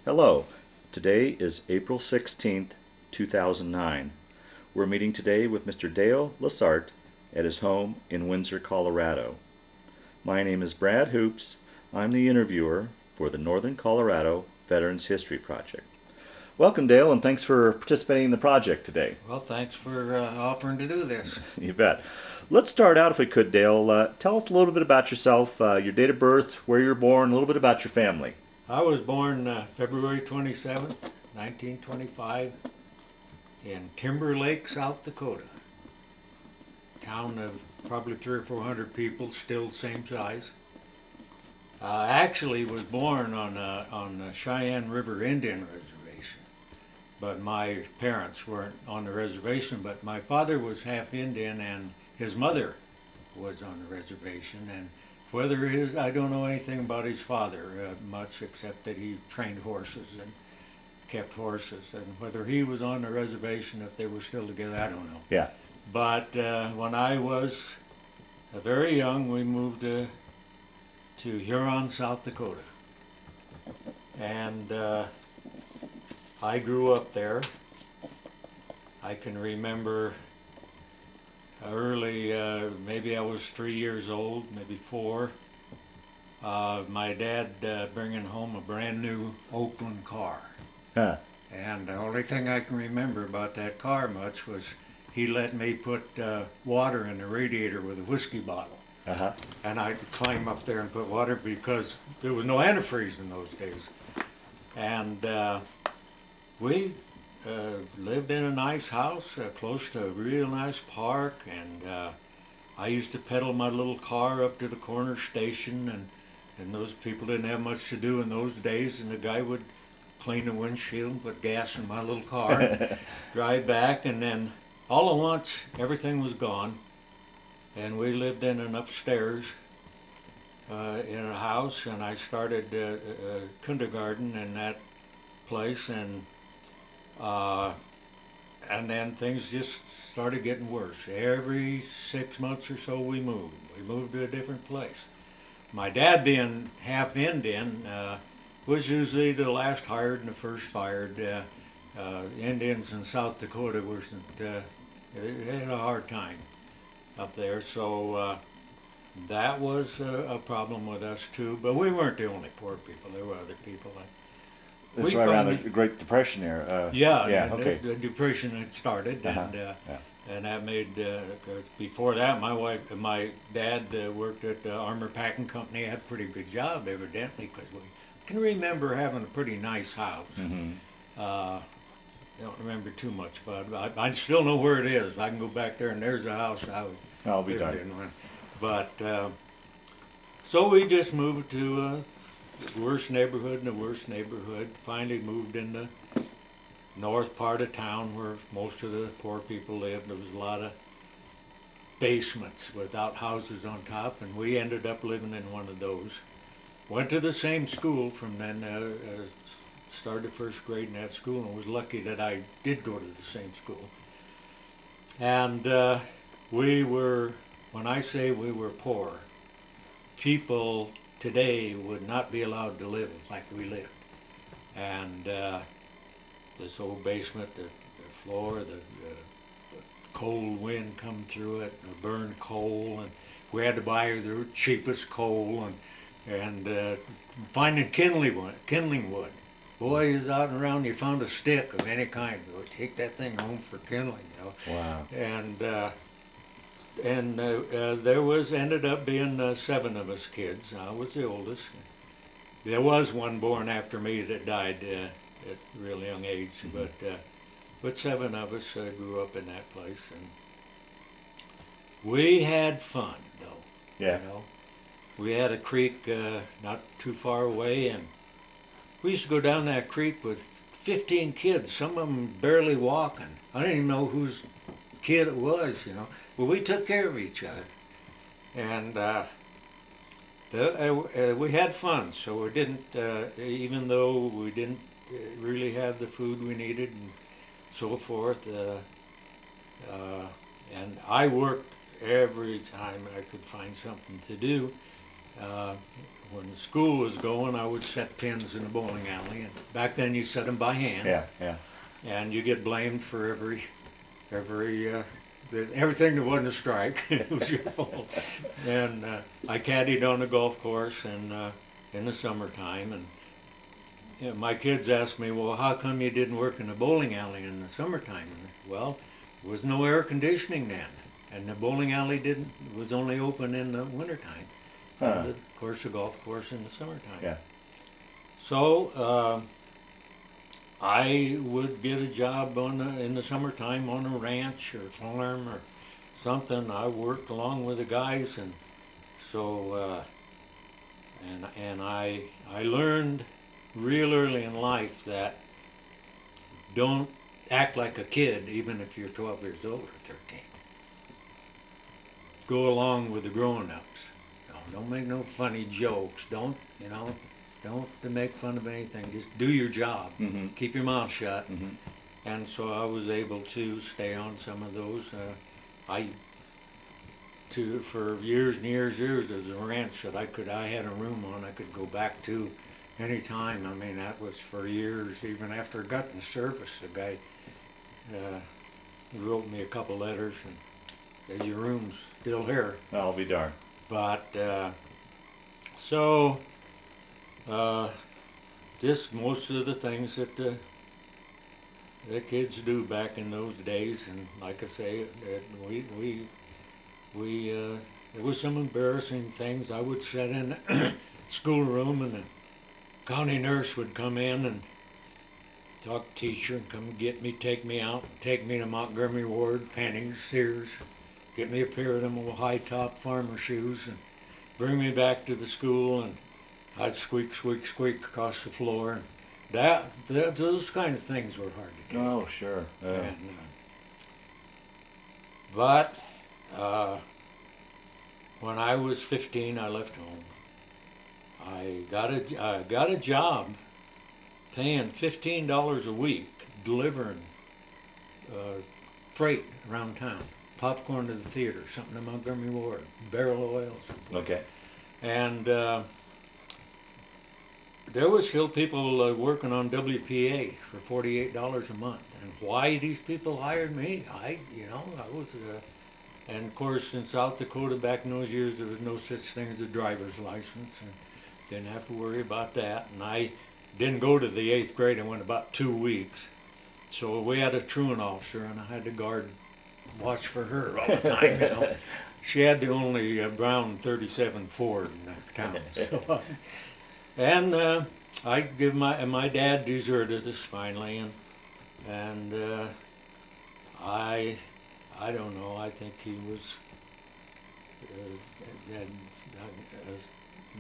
Hello, today is April 16th, 2009. We're meeting today with Mr. Dale LaSart at his home in Windsor, Colorado. My name is Brad Hoops. I'm the interviewer for the Northern Colorado Veterans History Project. Welcome, Dale, and thanks for participating in the project today. Well, thanks for offering to do this. You bet. Let's start out, if we could, Dale. Tell us a little bit about yourself, your date of birth, where you were born, a little bit about your family. I was born February 27th, 1925 in Timberlake, South Dakota. Town of probably 300 or 400 people, still same size. I actually was born on the Cheyenne River Indian Reservation, but my parents weren't on the reservation, but my father was half Indian and his mother was on the reservation, and I don't know anything about his father much, except that he trained horses and kept horses, and whether he was on the reservation, if they were still together, I don't know. Yeah. But when I was very young, we moved to Huron, South Dakota, and I grew up there. I can remember early, maybe I was 3 years old, maybe 4. My dad bringing home a brand new Oakland car. Huh. And the only thing I can remember about that car much was he let me put water in the radiator with a whiskey bottle. Uh-huh. And I'd climb up there and put water because there was no antifreeze in those days. And we lived in a nice house close to a real nice park, and I used to pedal my little car up to the corner station, and those people didn't have much to do in those days, and the guy would clean the windshield and put gas in my little car, drive back, and then all at once everything was gone, and we lived in an upstairs in a house, and I started kindergarten in that place, and then things just started getting worse. Every 6 months or so we moved. We moved to a different place. My dad, being half Indian, was usually the last hired and the first fired. Indians in South Dakota had a hard time up there, so that was a problem with us too. But we weren't the only poor people. There were other people. This is right around the Great Depression era. Yeah, okay. the Depression had started, Uh-huh. and Yeah. and that made before that my dad worked at the Armor Packing Company. Had a pretty good job evidently, because we can remember having a pretty nice house. Mm-hmm. Don't remember too much, but I still know where it is. I can go back there and there's a house I'll be lived done. in. But so we just moved to the worst neighborhood in the worst neighborhood. Finally moved in the north part of town where most of the poor people lived. There was a lot of basements without houses on top, and we ended up living in one of those. Went to the same school from then, started first grade in that school, and was lucky that I did go to the same school. And when I say we were poor, people today would not be allowed to live like we lived. And this old basement, the floor, the cold wind come through it, and burned coal, and we had to buy the cheapest coal, and finding kindling wood. Boy, you was out and around, you found a stick of any kind. We'll take that thing home for kindling, you know. Wow. And ended up being 7 of us kids. I was the oldest. There was one born after me that died at a real young age, Mm-hmm. but 7 of us grew up in that place, and we had fun though. Yeah. You know, we had a creek not too far away, and we used to go down that creek with 15 kids, some of them barely walking. I didn't even know whose kid it was, you know. But we took care of each other, and we had fun. So we didn't, even though we didn't really have the food we needed and so forth. And I worked every time I could find something to do. when the school was going, I would set pins in the bowling alley, and back then you set them by hand. Yeah, yeah. And you get blamed for everything that wasn't a strike. It was your fault. And I caddied on the golf course and in the summertime, and you know, my kids asked me, well, how come you didn't work in the bowling alley in the summertime? And I said, well, there was no air conditioning then, and the bowling alley was only open in the wintertime. Huh. And of course, the golf course in the summertime. Yeah. So I would get a job in the summertime on a ranch or farm or something. I worked along with the guys, and so and I learned real early in life that don't act like a kid, even if you're 12 years old or 13. Go along with the grown-ups. Don't make no funny jokes. Don't make fun of anything. Just do your job. Mm-hmm. Keep your mouth shut. Mm-hmm. And so I was able to stay on some of those. For years and years, there was a ranch that I had a room on. I could go back to any time. I mean, that was for years. Even after I got in the service, the guy wrote me a couple letters and said, "Your room's still here." I'll be darned. But just most of the things that the kids do back in those days, and like I say, there was some embarrassing things. I would sit in the schoolroom, and the county nurse would come in and talk to teacher and come get me, take me out, take me to Montgomery Ward, Penny's, Sears, get me a pair of them old high-top farmer shoes, and bring me back to the school, and I'd squeak, squeak, squeak across the floor. And those kind of things were hard to do. Oh, sure. And, but when I was 15, I left home. I got a job paying $15 a week delivering freight around town. Popcorn to the theater, something to Montgomery Ward, barrel oil, something. Okay. And there was still people working on WPA for $48 a month. And why these people hired me, I was, and of course in South Dakota back in those years there was no such thing as a driver's license, and didn't have to worry about that. And I didn't go to the 8th grade, I went about 2 weeks. So we had a truant officer, and I had to watch for her all the time, She had the only brown 37 Ford in that town. So, and my dad deserted us finally, and I don't know. I think he was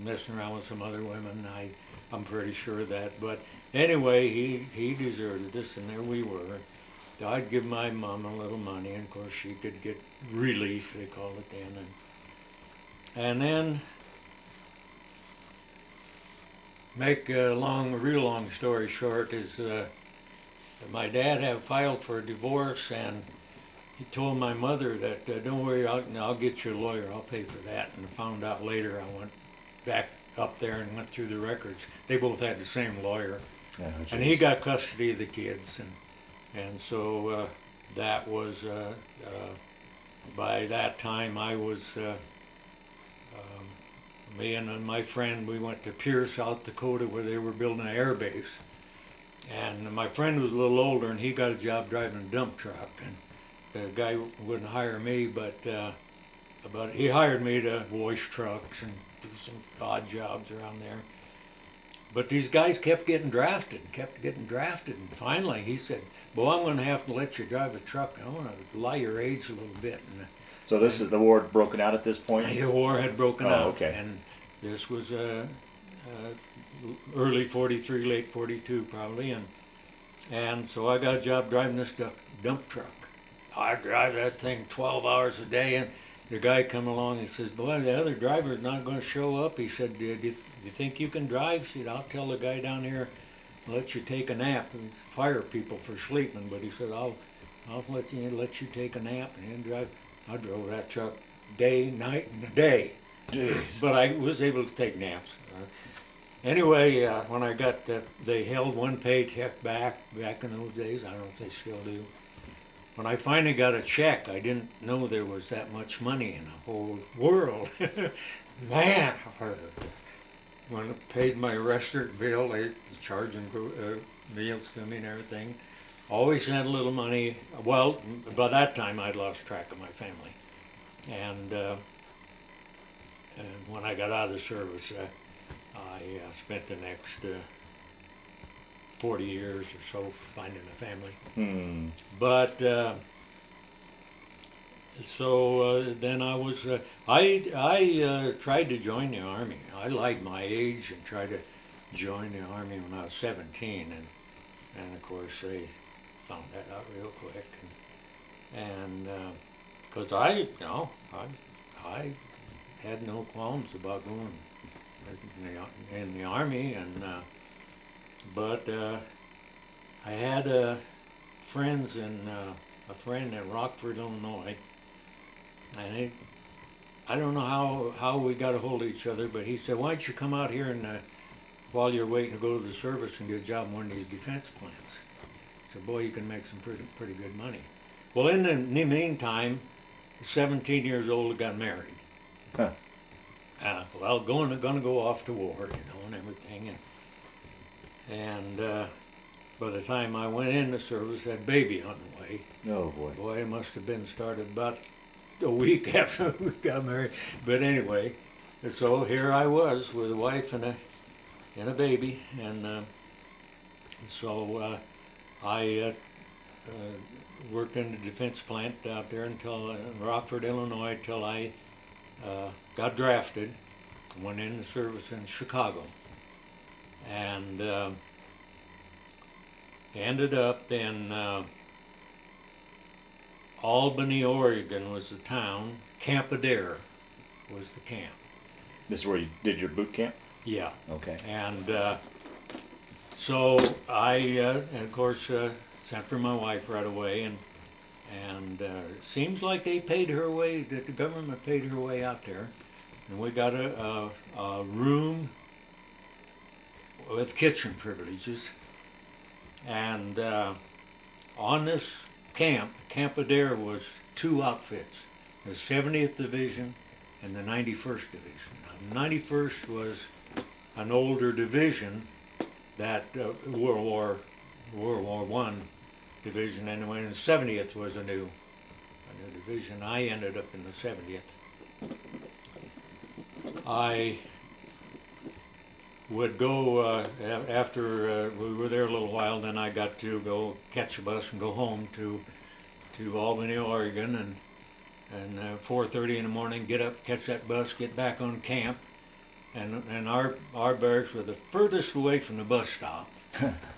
messing around with some other women. I'm pretty sure of that. But anyway, he deserted us, and there we were. I'd give my mom a little money, and of course she could get relief, they called it then. And then, make a real long story short, is my dad had filed for a divorce, and he told my mother that, don't worry, I'll get you a lawyer, I'll pay for that. And I found out later, I went back up there and went through the records. They both had the same lawyer. Oh, and he got custody of the kids. And so that was, by that time I was, me and my friend, we went to Pierre, South Dakota, where they were building an air base. And my friend was a little older, and he got a job driving a dump truck. And the guy wouldn't hire me, but he hired me to wash trucks and do some odd jobs around there. But these guys kept getting drafted, and finally he said, "Well, I'm going to have to let you drive a truck. I want to lie your age a little bit." So this is the war had broken out at this point? The war had broken out. Okay. And this was early 43, late 42 probably. And so I got a job driving this dump truck. I drive that thing 12 hours a day, and the guy come along and says, "Boy, the other driver's not going to show up." He said, do you think you can drive? He said, "I'll tell the guy down here, let you take a nap." And fire people for sleeping, but he said, I'll let you take a nap and then drive. I drove that truck day, night, and a day. Jeez. But I was able to take naps. Anyway, when I got, they held one paycheck back in those days. I don't know if they still do. When I finally got a check, I didn't know there was that much money in the whole world. Man, when I paid my restaurant bill, they charging meals to me and everything. Always had a little money. Well, by that time I'd lost track of my family. And when I got out of the service, I spent the next 40 years or so finding a family. But then I was, I tried to join the Army. I lied my age and tried to join the Army when I was 17, and of course they found that out real quick. And because I had no qualms about going in the Army, and but I had friends a friend in Rockford, Illinois, and I don't know how we got a hold of each other, but he said, "Why don't you come out here and while you're waiting to go to the service and get a job in one of these defense plants?" I said, "Boy, you can make some pretty good money." Well, in the meantime, 17 years old, I got married. Huh. Well, gonna go off to war, and everything, and by the time I went in the service, had a baby on the way. Oh boy. Boy, it must have been started about a week after we got married. But anyway, so here I was with a wife and a baby, and so I worked in the defense plant out there until in Rockford, Illinois, till I got drafted. Went in the service in Chicago, and ended up in Albany, Oregon was the town. Camp Adair was the camp. This is where you did your boot camp? Yeah. Okay. And so I, and of course, sent for my wife right away, and it seems like they paid her way, that the government paid her way out there, and we got a room with kitchen privileges, and on this Camp Adair was two outfits, the 70th Division and the 91st Division. Now, the 91st was an older division that World War I division, and when the 70th was a new division. I ended up in the 70th. I would go after we were there a little while. Then I got to go catch a bus and go home to Albany, Oregon, and 4:30 in the morning, get up, catch that bus, get back on camp, and our barracks were the furthest away from the bus stop,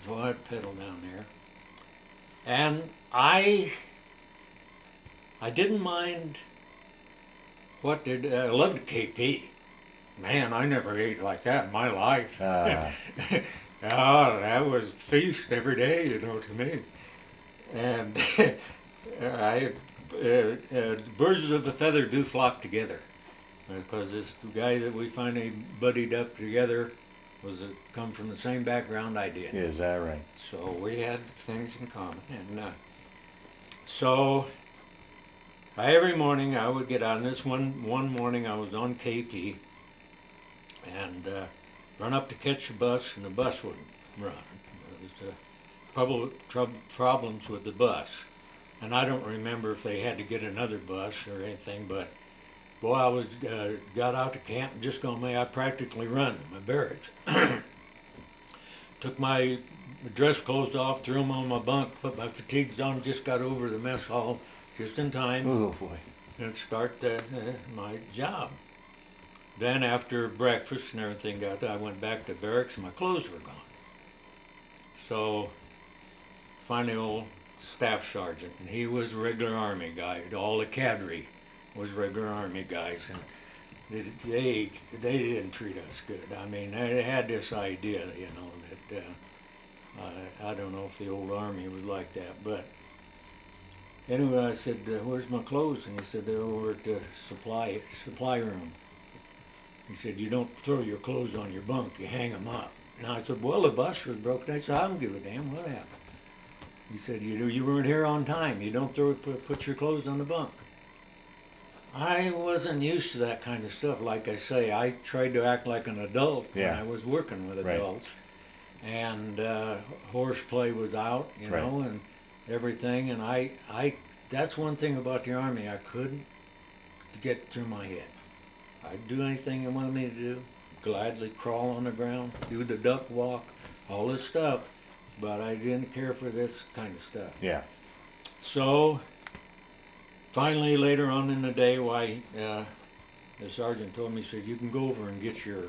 so I'd pedal down there, and I didn't mind I loved KP. Man, I never ate like that in my life. Oh, that was feast every day, to me. And birds of a feather do flock together, because this guy that we finally buddied up together come from the same background I did. Is that right? So we had things in common, and so every morning I would get out. And this one morning I was on KP, and run up to catch the bus, and the bus wouldn't run. There was problems with the bus, and I don't remember if they had to get another bus or anything. But boy, I was got out to camp and just I practically run my barracks. Took my dress clothes off, threw them on my bunk, put my fatigues on, just got over the mess hall just in time. Oh boy! And start my job. Then after breakfast and everything I went back to barracks and my clothes were gone. So finally old staff sergeant, and he was a regular Army guy. All the cadre was regular Army guys, and they didn't treat us good. I mean, they had this idea, that I don't know if the old Army was like that, but anyway, I said, "Where's my clothes?" And he said, "They're over at the supply room." He said, you don't throw your clothes on your bunk, you hang them up. Now I said, well, the bus was broken. I said, I don't give a damn what happened. He said, you weren't here on time. You don't put your clothes on the bunk. I wasn't used to that kind of stuff. Like I say, I tried to act like an adult when I was working with adults. And horseplay was out, you know, and everything. And that's one thing about the Army I couldn't get through my head. I'd do anything they wanted me to do, gladly crawl on the ground, do the duck walk, all this stuff, but I didn't care for this kind of stuff. Yeah. So finally, later on in the day, the sergeant told me, he said, you can go over and get your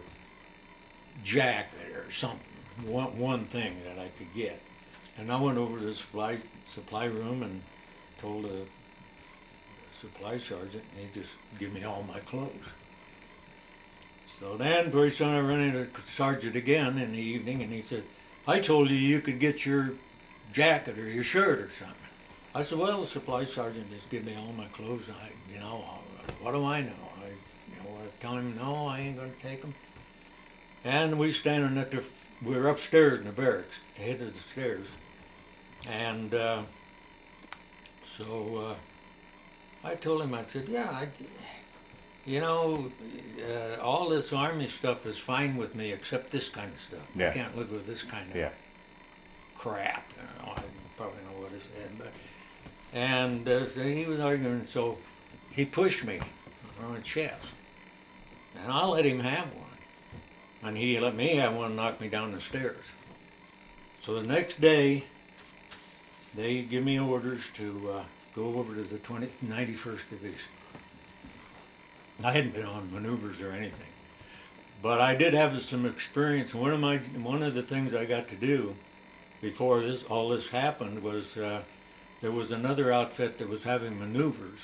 jacket or something, one thing that I could get. And I went over to the supply room and told the supply sergeant, and he just gave me all my clothes. So then pretty soon I run into the sergeant again in the evening, and he said, I told you you could get your jacket or your shirt or something. I said, well, the supply sergeant just gave me all my clothes. What do I know? I tell him, no, I ain't going to take them. And we standing we were upstairs in the barracks, at the head of the stairs. And so I told him, I said, yeah, all this Army stuff is fine with me except this kind of stuff. I can't live with this kind of crap. I probably know what he said. And so he was arguing, so he pushed me on the chest. And I let him have one. And he let me have one and knocked me down the stairs. So the next day, they give me orders to go over to the 91st Division. I hadn't been on maneuvers or anything, but I did have some experience. One of the things I got to do before all this happened was there was another outfit that was having maneuvers,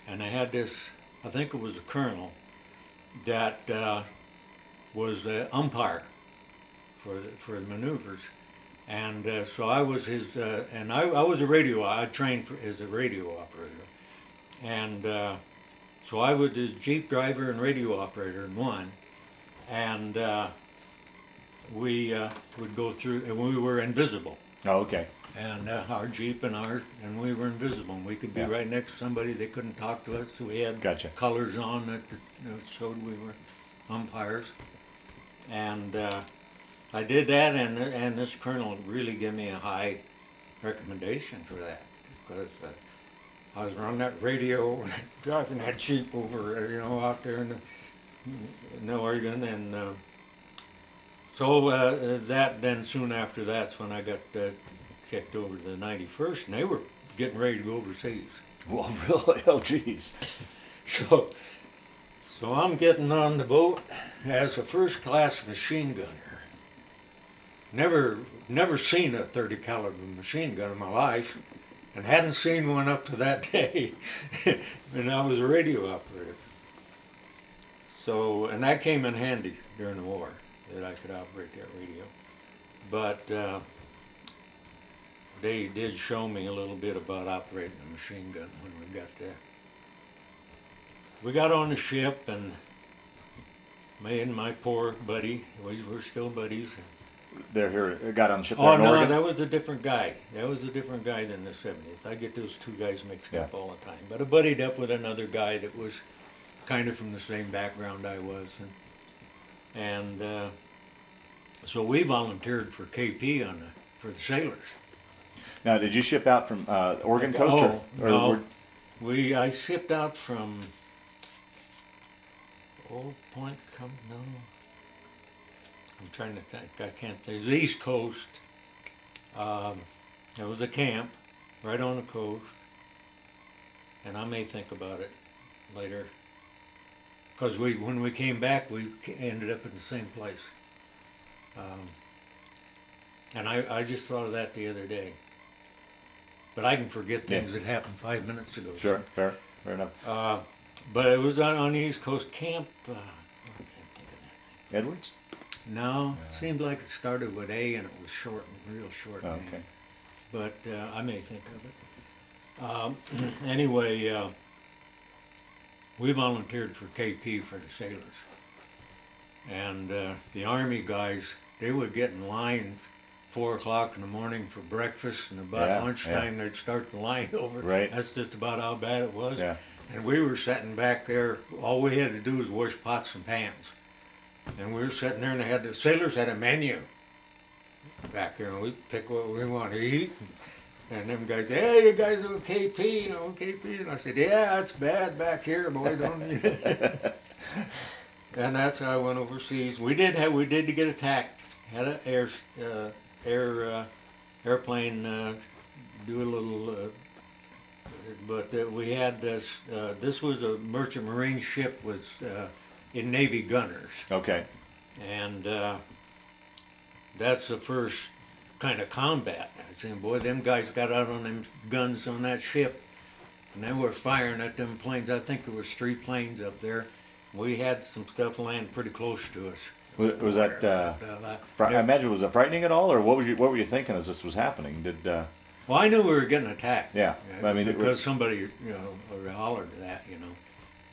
and I had this. I think it was a colonel that was an umpire for the maneuvers, and so I was his. And I was a radio. I trained as a radio operator, and. So I was the Jeep driver and radio operator in one, and we would go through, and we were invisible. Oh, okay. And our Jeep and we were invisible. And we could be right next to somebody, they couldn't talk to us, so we had colors on that showed we were umpires. And I did that, and this colonel really gave me a high recommendation for that, because I was running that radio, driving that Jeep over, out there in Oregon, and so that then soon after that's when I got kicked over to the 91st, and they were getting ready to go overseas. Well, really? Oh, geez. So I'm getting on the boat as a first-class machine gunner. Never seen a 30 caliber machine gun in my life. And hadn't seen one up to that day, and I was a radio operator. So, and that came in handy during the war, that I could operate that radio. But they did show me a little bit about operating a machine gun when we got there. We got on the ship, and me and my poor buddy, we were still buddies. They're here, got on the ship there Oh, in no, Oregon? that was a different guy. That was a different guy than the 70th. I get those two guys mixed up all the time. But I buddied up with another guy that was kind of from the same background I was. And so we volunteered for KP for the sailors. Now, did you ship out from Oregon coast? No. I shipped out from Old Point, no. I'm trying to think. I can't think. It was the East Coast. There was a camp right on the coast, and I may think about it later. Because when we came back, we ended up in the same place. And I just thought of that the other day. But I can forget things that happened 5 minutes ago. Sure, fair enough. But it was on the East Coast camp. I can't think of that. Edwards? No, it seemed like it started with A and it was short, real short name. Okay. But I may think of it. Anyway, we volunteered for KP for the sailors. And the Army guys, they would get in line 4 o'clock in the morning for breakfast, and about lunchtime they'd start the line over. Right. That's just about how bad it was. Yeah. And we were sitting back there. All we had to do was wash pots and pans. And we were sitting there, and the sailors had a menu back there, and we pick what we want to eat. And them guys, hey, you guys have a KP, you know, KP. And I said, yeah, it's bad back here, boy, don't eat it. And that's how I went overseas. We did get attacked. Had an airplane do a little, but we had this. This was a merchant marine ship with in Navy gunners. Okay. And that's the first kind of combat. I was saying, boy, them guys got out on them guns on that ship, and they were firing at them planes. I think there was 3 planes up there. We had some stuff land pretty close to us. Was that? I imagine, was it frightening at all, or what were you thinking as this was happening? Well, I knew we were getting attacked. Yeah, I mean, because somebody, hollered that,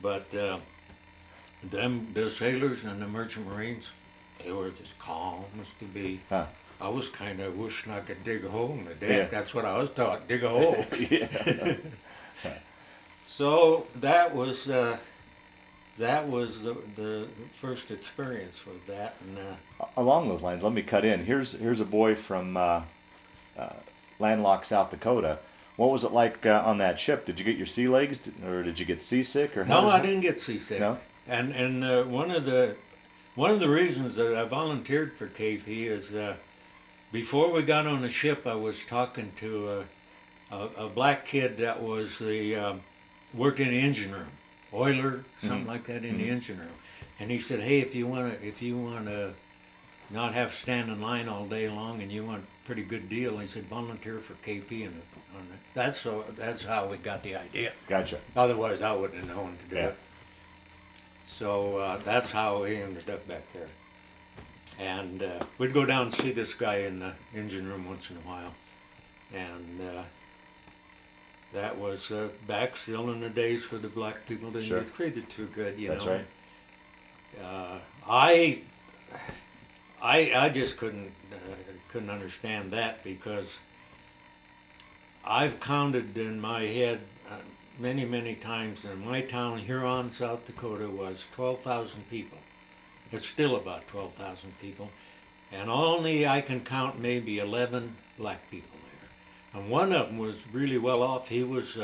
But the sailors and the merchant marines, they were just calm as could be. Huh. I was kind of wishing I could dig a hole in the deck. Yeah. That's what I was taught, dig a hole. Yeah. So that was the first experience with that. And along those lines, let me cut in. Here's a boy from landlocked South Dakota. What was it like on that ship? Did you get your sea legs, or did you get seasick? Or no, I didn't get seasick. No? And one of the reasons that I volunteered for KP is before we got on the ship, I was talking to a black kid that was worked in the engine room, oiler, something like that in the engine room, and he said, "Hey, if you want to not have to stand in line all day long, and you want a pretty good deal," he said, "volunteer for KP." That's how we got the idea. Gotcha. Otherwise, I wouldn't have known to do Yeah. it. So that's how we ended up back there. And we'd go down and see this guy in the engine room once in a while. And that was back still in the days where the black people didn't get treated too good, That's know. right. I just couldn't understand that, because I've counted in my head many times, in my town, Huron, South Dakota, was 12,000 people. It's still about 12,000 people, and only I can count maybe 11 black people there. And one of them was really well off. He was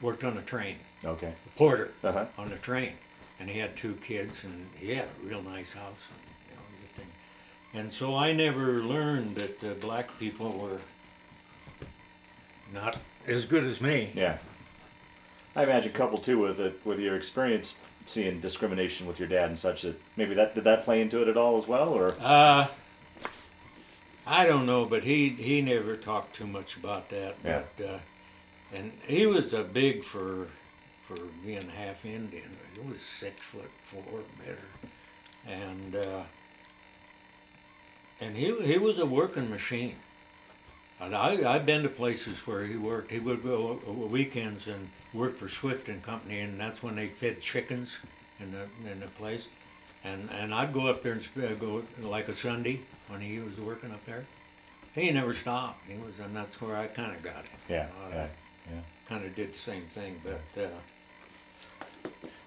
worked on a train. Okay. A porter Uh-huh. on the train, and he had 2 kids, and he had a real nice house, and everything. And so I never learned that black people were not as good as me. Yeah. I imagine, coupled too with your experience seeing discrimination with your dad and such, that maybe did that play into it at all as well, or? I don't know, but he never talked too much about that. Yeah. But, and he was big for being half Indian. He was 6'4" better, and he was a working machine. And I've been to places where he worked. He would go weekends and work for Swift and Company, and that's when they fed chickens in the place. And I'd go up there and go like a Sunday when he was working up there. He never stopped. And that's where I kind of got it. Yeah, I kind of did the same thing, but.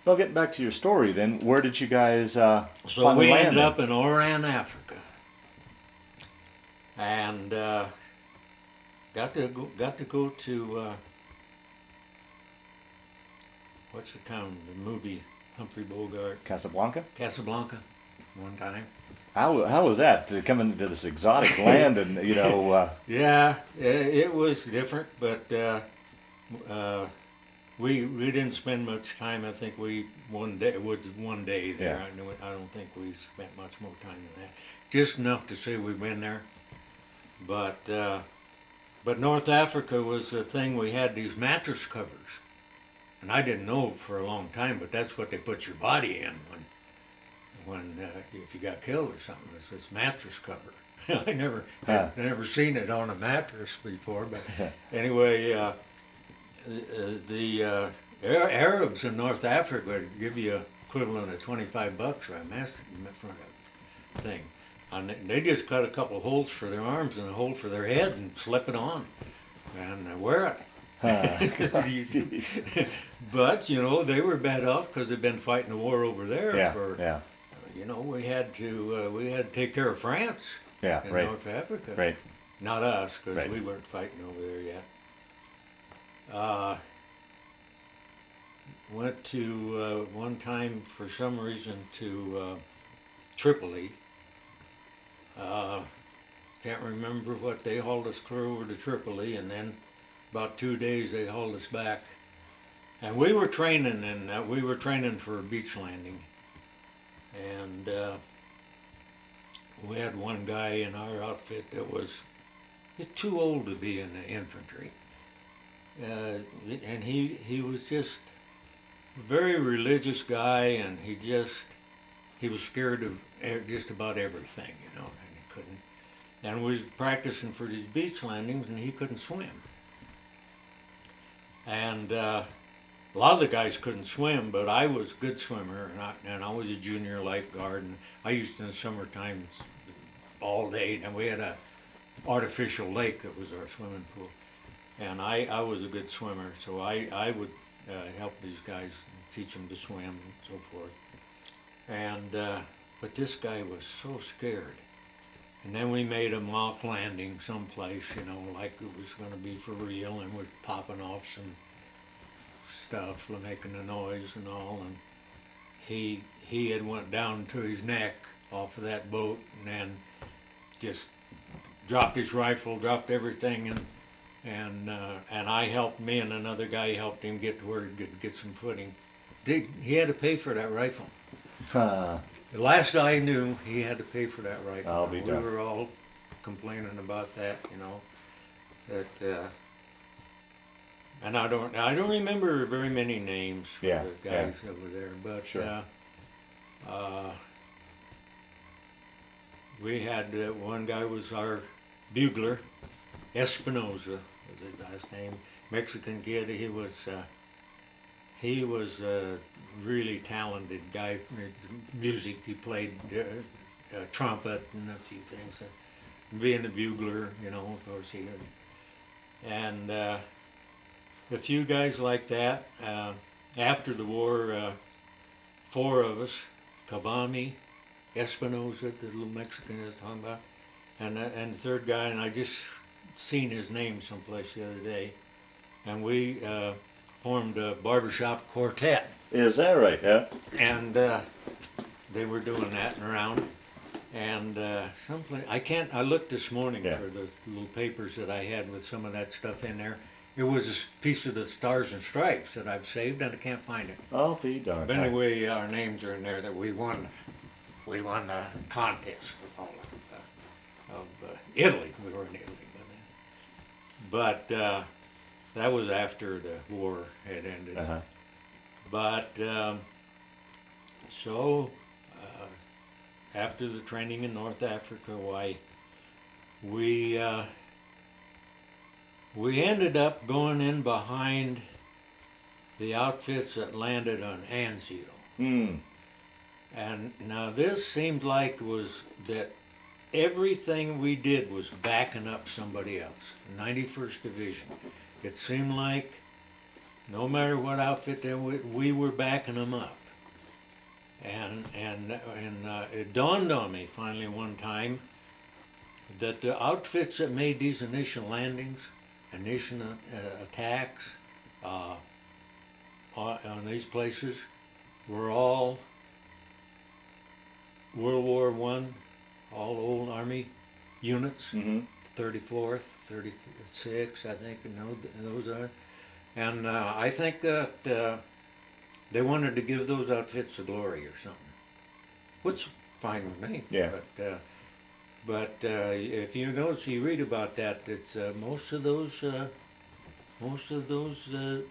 Well, getting back to your story, then, where did you guys So finally we land ended then? up in Oran, Africa, and got to go to what's the town? The movie Humphrey Bogart. Casablanca? Casablanca, one time. How was that to come into this exotic land and Yeah, it was different, but we didn't spend much time. I think it was one day there. Yeah. I don't think we spent much more time than that. Just enough to say we've been there. But North Africa was the thing. We had these mattress covers, and I didn't know for a long time, but that's what they put your body in when if you got killed or something. It's this mattress cover. I'd never seen it on a mattress before, but anyway, the Arabs in North Africa would give you equivalent of $25 for a thing. And they just cut a couple of holes for their arms and a hole for their head and slip it on and wear it. But you know, they were bad off because they'd been fighting a war over there for. You know, we had to take care of France in North Africa. Right. Not us, because we weren't fighting over there yet. Went to one time for some reason to Tripoli. Can't remember what they hauled us clear over to Tripoli, and then about 2 days they hauled us back. And we were training, and we were training for a beach landing. And we had one guy in our outfit that was just too old to be in the infantry. And he was just a very religious guy, and he was scared of just about everything, you know, and he couldn't. And we was practicing for these beach landings, and he couldn't swim. And a lot of the guys couldn't swim, but I was a good swimmer, and I was a junior lifeguard, and I used in the summertime all day, and we had a artificial lake that was our swimming pool. And I was a good swimmer, so I would help these guys, teach them to swim and so forth. And but this guy was so scared. And then we made a mock landing someplace, you know, like it was going to be for real, and we're popping off some stuff, making a noise and all. And he had went down to his neck off of that boat, and then just dropped his rifle, dropped everything, and I helped, me and another guy helped him get to where he could get some footing. He had to pay for that rifle. The last I knew, he had to pay for that rifle. I'll be done. We were all complaining about that, you know. That and I don't remember very many names for the guys that were there, but we had one guy was our bugler, Espinosa was his last name, Mexican kid. He was a really talented guy for music. He played trumpet and a few things. Being a bugler, you know, of course he had. And a few guys like that. After the war, 4 of us, Cavami, Espinosa, the little Mexican I was talking about, and the third guy, and I just seen his name someplace the other day, and we formed a barbershop quartet. Is that right? Yeah. And they were doing that and around, and someplace I looked this morning for those little papers that I had with some of that stuff in there. It was a piece of the Stars and Stripes that I've saved, and I can't find it. I'll be darned. But anyway, our names are in there that we won. We won the contest of Italy. We were in Italy, but that was after the war had ended. But after the training in North Africa, why we ended up going in behind the outfits that landed on Anzio. And now this seemed like that everything we did was backing up somebody else, 91st Division. It seemed like no matter what outfit they were, we were backing them up. And it dawned on me finally one time that the outfits that made these initial landings, initial attacks on these places were all World War I, all old Army units, 34th, 36, I think, and those are. And I think that they wanted to give those outfits the glory or something, which is fine with me. Yeah. But if you notice, you read about that, it's most of those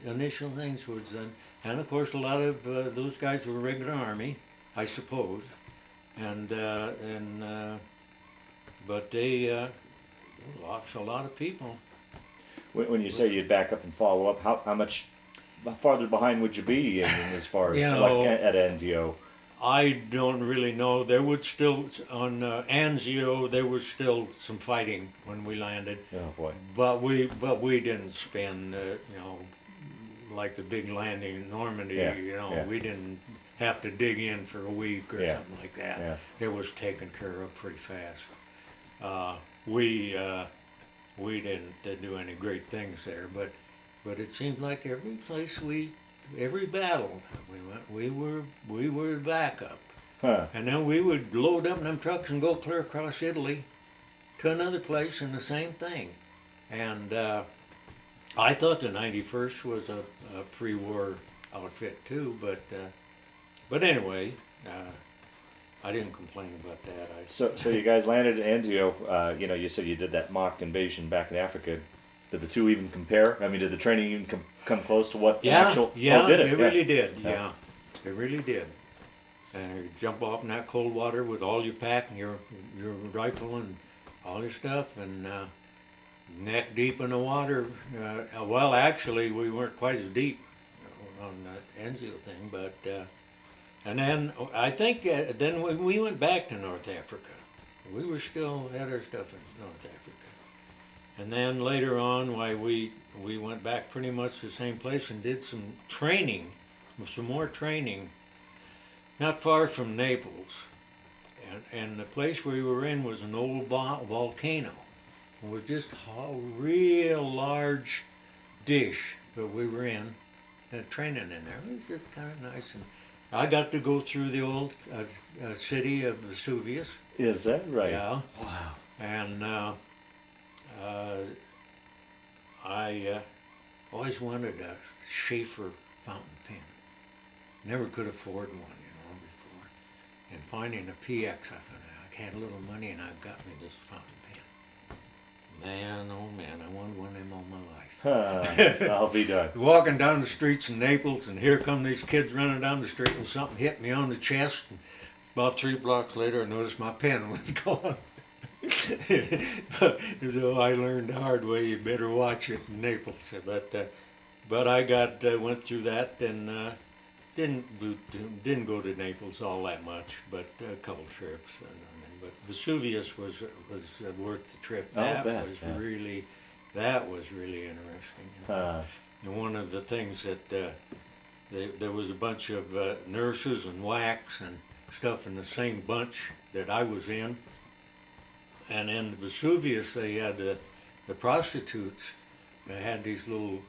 initial things was done, and of course a lot of those guys were regular Army, I suppose, but they lost a lot of people. When you say you'd back up and follow up, how much farther behind would you be in as far as You like know, at Anzio? I don't really know. There would still on Anzio there was still some fighting when we landed, Oh boy. but we didn't spend like the big landing in Normandy. Yeah, yeah. We didn't have to dig in for a week or Yeah, something like that. yeah. It was taken care of pretty fast. Uh, we didn't do any great things there, but it seemed like every place every battle we went, we were backup. Huh. And then we would load up in them trucks and go clear across Italy to another place and the same thing. And I thought the 91st was a pre-war outfit too, but anyway, I didn't complain about that. So you guys landed at Anzio. You said you did that mock invasion back in Africa. Did the two even compare? I mean, did the training even come close to what the Yeah, actual? yeah, Oh, did it? it Yeah. really did. Yeah. Yeah, it really did. And you jump off in that cold water with all your pack and your rifle and all your stuff, and neck deep in the water. Well, actually, we weren't quite as deep on that Enzo thing, but and then I think then we went back to North Africa. We were still had our stuff in North Africa, and then later on, why we went back pretty much the same place and did some training, some more training, not far from Naples, and the place we were in was an old volcano. It was just a real large dish that we were in, training in there. It was just kind of nice, and I got to go through the old city of Vesuvius. Is that right? Yeah, Wow. and I always wanted a Schaefer fountain pen. Never could afford one, before. And finding a PX, I had a little money and I got me this fountain pen. Man, oh man, I wanted one of them all my life. I'll be done. Walking down the streets in Naples, and here come these kids running down the street, and something hit me on the chest. And about 3 blocks later, I noticed my pen was gone. So I learned the hard way, you better watch it in Naples. But I went through that and didn't go to Naples all that much, but a couple trips. But Vesuvius was worth the trip. That was really interesting. And one of the things that there was a bunch of nurses and WACs and stuff in the same bunch that I was in. And in Vesuvius, they had the prostitutes. They had these little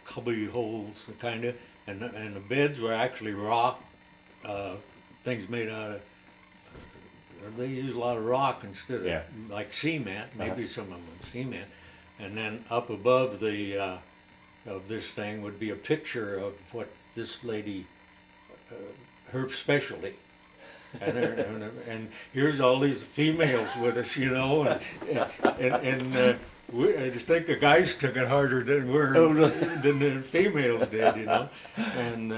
cubby holes, kind of, and the beds were actually rock things made out of. They used a lot of rock instead of like cement. Maybe some of them were cement. And then up above the of this thing would be a picture of what this lady, her specialty. And here's all these females with us, and I just think the guys took it harder than than the females did, And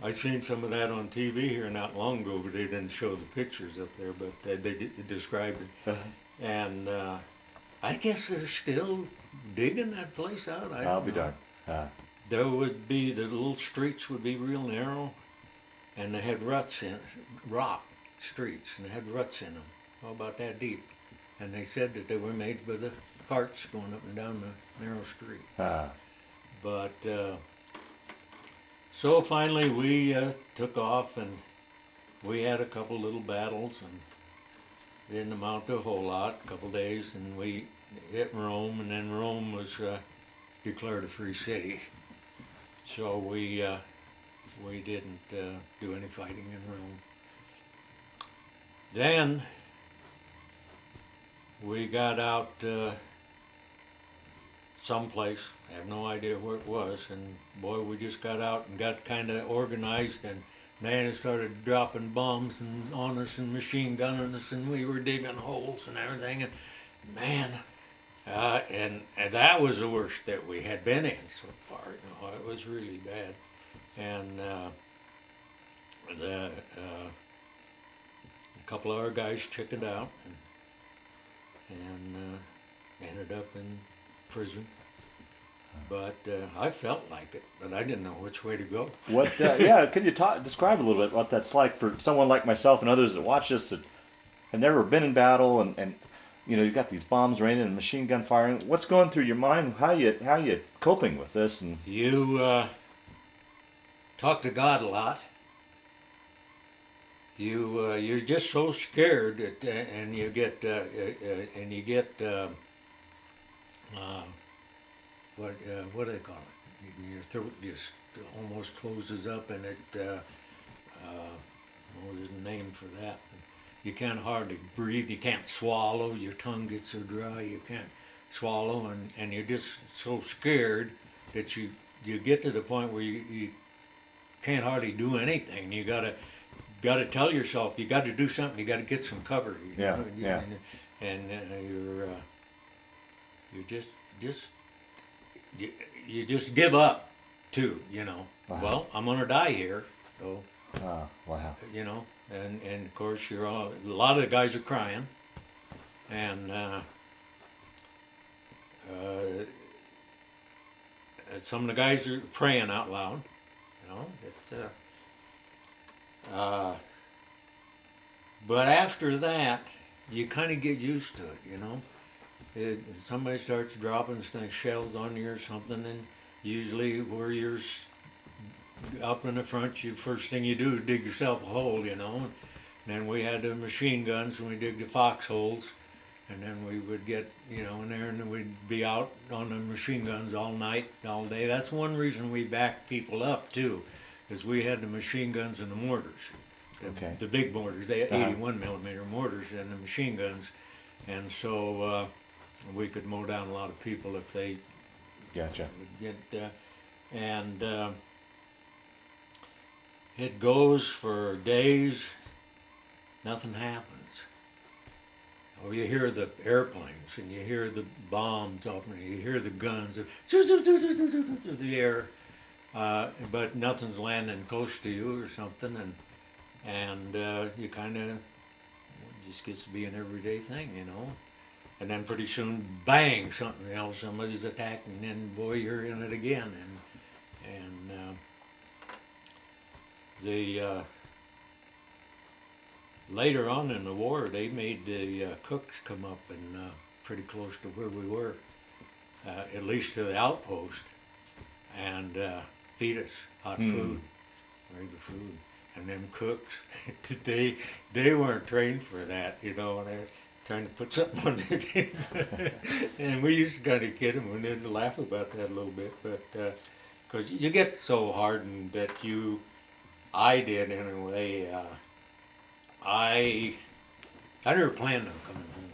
I seen some of that on TV here not long ago, but they didn't show the pictures up there, but they described it. And I guess they're still digging that place out. I'll be darned. There would be, the little streets would be real narrow, and they had ruts in rock streets, and they had ruts in them, all about that deep. And they said that they were made by the carts going up and down the narrow street. But so finally we took off, and we had a couple little battles, and didn't amount to a whole lot, a couple days, and we hit Rome, and then Rome was declared a free city. So we didn't do any fighting in Rome. Then we got out someplace, I have no idea where it was, and boy, we just got out and got kind of organized, and then it started dropping bombs on us and machine gunning us, and we were digging holes and everything, and man, and that was the worst that we had been in so far. It was really bad. And a couple of our guys chickened out and ended up in prison. But I felt like it, but I didn't know which way to go. What? Yeah, can you describe a little bit what that's like for someone like myself and others that watch this that have never been in battle, and you know you've got these bombs raining and machine gun firing. What's going through your mind? How you coping with this? And You talk to God a lot. You're just so scared that, and you get uh, what do they call it? Your throat just almost closes up, and what was the name for that? You can't hardly breathe. You can't swallow. Your tongue gets so dry you can't swallow, and you're just so scared that you get to the point where you can't hardly do anything. You gotta tell yourself you got to do something. You got to get some cover. yeah, yeah. And you're just you just give up too. Wow. Well, I'm gonna die here, so Wow. and of course a lot of the guys are crying, and some of the guys are praying out loud. It's but after that, you kind of get used to it. Somebody starts dropping shells on you or something, and usually where you're up in the front, first thing you do is dig yourself a hole, And then we had the machine guns, and we dig the foxholes, and then we would get, in there, and then we'd be out on the machine guns all night, all day. That's one reason we backed people up too, is we had the machine guns and the mortars. Okay. The big mortars, they had 81 millimeter mortars and the machine guns, and so we could mow down a lot of people if they Gotcha. would get. And it goes for days, nothing happens. Oh, you hear the airplanes and you hear the bombs opening, you hear the guns through the air, but nothing's landing close to you or something, and you kind of just gets to be an everyday thing, And then pretty soon, bang, something else, somebody's attacking, and then boy, you're in it again, and the later on in the war, they made the cooks come up and pretty close to where we were, at least to the outpost, and feed us hot food, regular food. And them cooks, they weren't trained for that, and they're trying to put something on their table. And we used to kind of kid them and then laugh about that a little bit, but because you get so hardened that I did anyway. I never planned on coming home.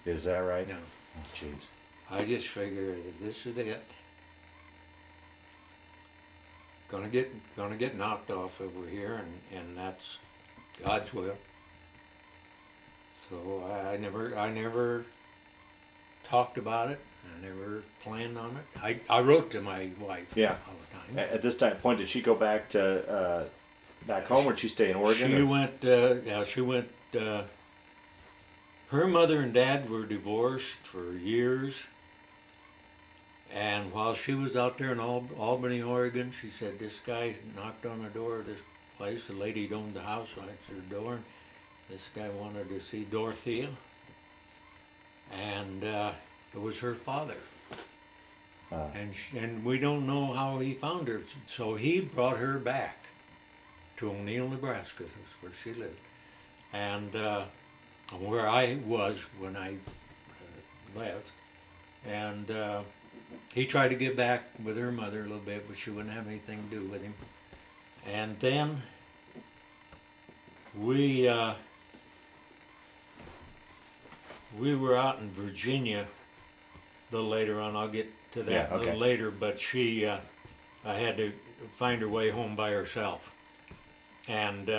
Is that right? No. Oh, jeez. I just figured that this is it. Gonna get knocked off over here, and that's God's will. So I never talked about it. I never planned on it. I wrote to my wife all the time. At this point, did she go back to back home, or did she stay in Oregon? She went. She went. Her mother and dad were divorced for years. And while she was out there in Albany, Oregon, she said this guy knocked on the door of this place. The lady that owned the house answered the door, and this guy wanted to see Dorothea. And it was her father. And we don't know how he found her. So he brought her back to O'Neill, Nebraska. That's where she lived. And where I was when I left. And he tried to get back with her mother a little bit, but she wouldn't have anything to do with him. And then we were out in Virginia a little later on. I'll get to that a little later, but she had to find her way home by herself. And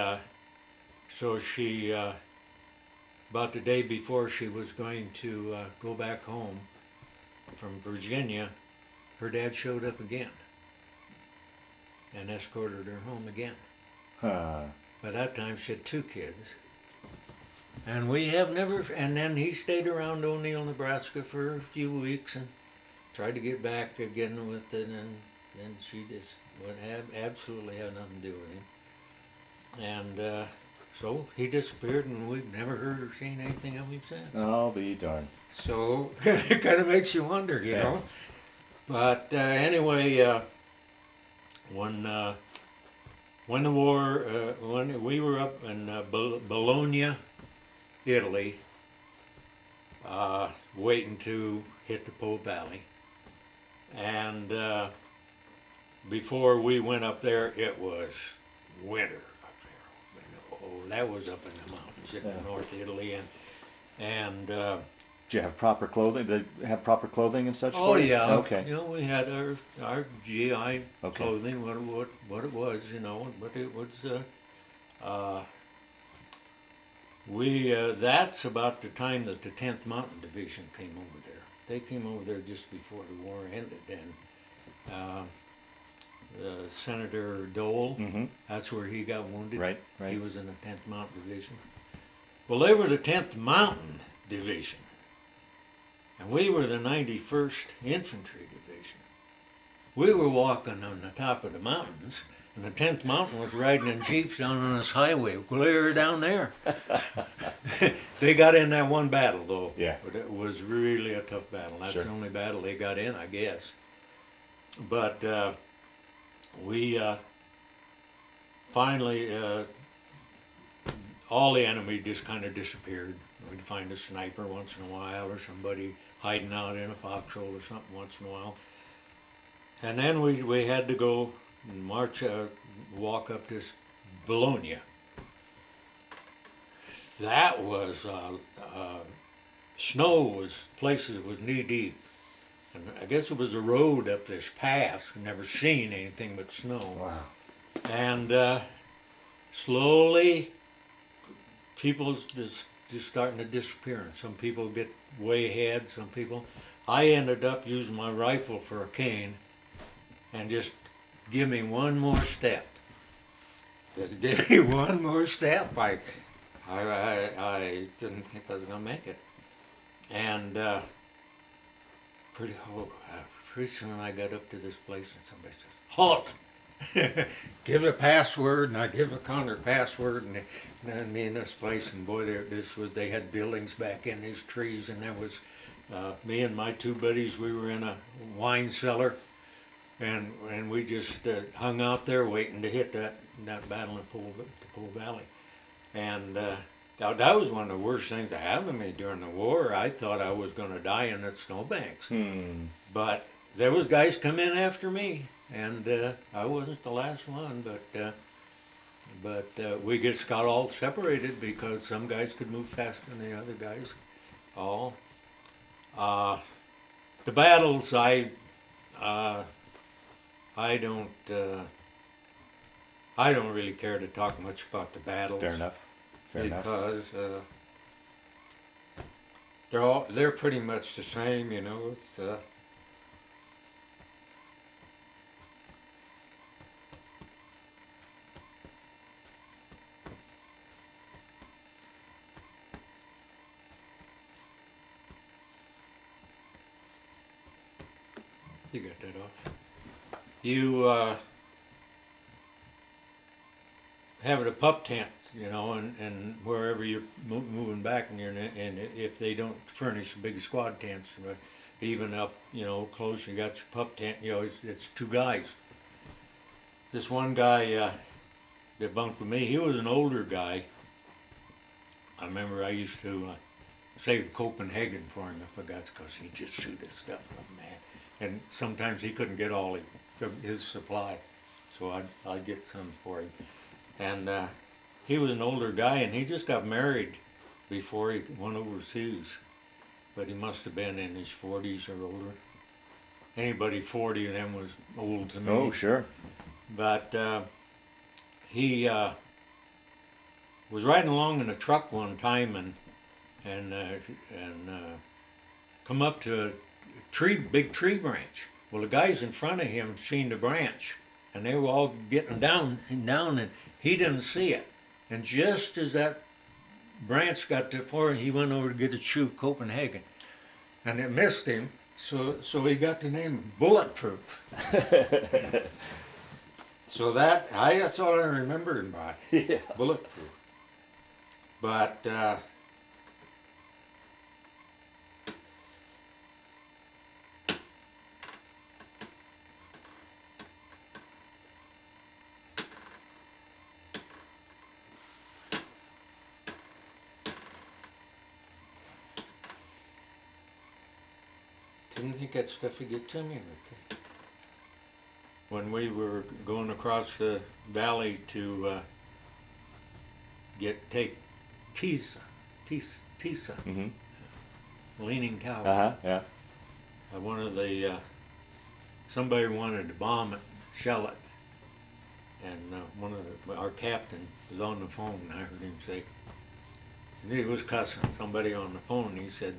so she, about the day before she was going to go back home from Virginia, her dad showed up again and escorted her home again. By that time, she had 2 kids. And we have never, and then he stayed around O'Neill, Nebraska for a few weeks and tried to get back again with it, and then she just would absolutely have nothing to do with him. And so he disappeared, and we've never heard or seen anything of him since. I'll be darned. So it kind of makes you wonder, you know. But anyway, when the war, when we were up in Bologna, Italy, waiting to hit the Po Valley, and before we went up there, it was winter up there. Oh, that was up in the mountains in North Italy, and Did you have proper clothing? Did they have proper clothing and such? oh for you? yeah, Okay. you know, we had our GI clothing, what it was, you know, but it was that's about the time that the 10th Mountain Division came over there. They came over there just before the war ended, and Senator Dole, that's where he got wounded. Right, right. He was in the 10th Mountain Division. Well, they were the 10th Mountain Division, and we were the 91st Infantry Division. We were walking on the top of the mountains, and the 10th Mountain was riding in jeeps down on this highway, clear down there. They got in that one battle, though. Yeah. But it was really a tough battle. That's Sure. the only battle they got in, I guess. But we finally, all the enemy just kind of disappeared. We'd find a sniper once in a while, or somebody hiding out in a foxhole or something once in a while. And then we had to go and march, walk up this Bologna. That was, snow was, places was knee deep. And I guess it was a road up this pass. I've never seen anything but snow. Wow. And slowly, people just starting to disappear. And some people get way ahead, some people. I ended up using my rifle for a cane and just give me one more step. Just give me one more step. I didn't think I was going to make it. And pretty soon I got up to this place and somebody says, "Halt!" Give a password, and I give a counter password, and me in this place, and boy, they had buildings back in these trees, and there was me and my two buddies. We were in a wine cellar, and we just hung out there waiting to hit that battle in the Po Valley, and that was one of the worst things that happened to me during the war. I thought I was going to die in the snowbanks, but there was guys come in after me. And I wasn't the last one, but we just got all separated because some guys could move faster than the other guys. All the battles, I don't really care to talk much about the battles. Fair enough. Fair enough. Because they're pretty much the same, you know. It's, you got that off. You have a pup tent, you know, and wherever you're moving back, and if they don't furnish big squad tents, but even up, you know, close, you got your pup tent. You know, it's two guys. This one guy that bunked with me, he was an older guy. I remember I used to save Copenhagen for him if I got, because he'd just shoot this stuff up, man. And sometimes he couldn't get all his supply, so I'd get some for him. And he was an older guy, and he just got married before he went overseas. But he must have been in his 40s or older. Anybody 40 of them was old to me. Oh, sure. But he was riding along in a truck one time and come up to a big tree branch. Well, the guys in front of him seen the branch, and they were all getting down, and he didn't see it. And just as that branch got too far, he went over to get a shoe Copenhagen, and it missed him. So we got the name Bulletproof. So that's all I remember him by. Yeah. Bulletproof. But didn't think that stuff would get to me. When we were going across the valley to take pizza, Mm-hmm. leaning cow. Uh-huh, yeah. One of the somebody wanted to bomb it, shell it, and our captain was on the phone. I heard him say, and he was cussing somebody on the phone. He said,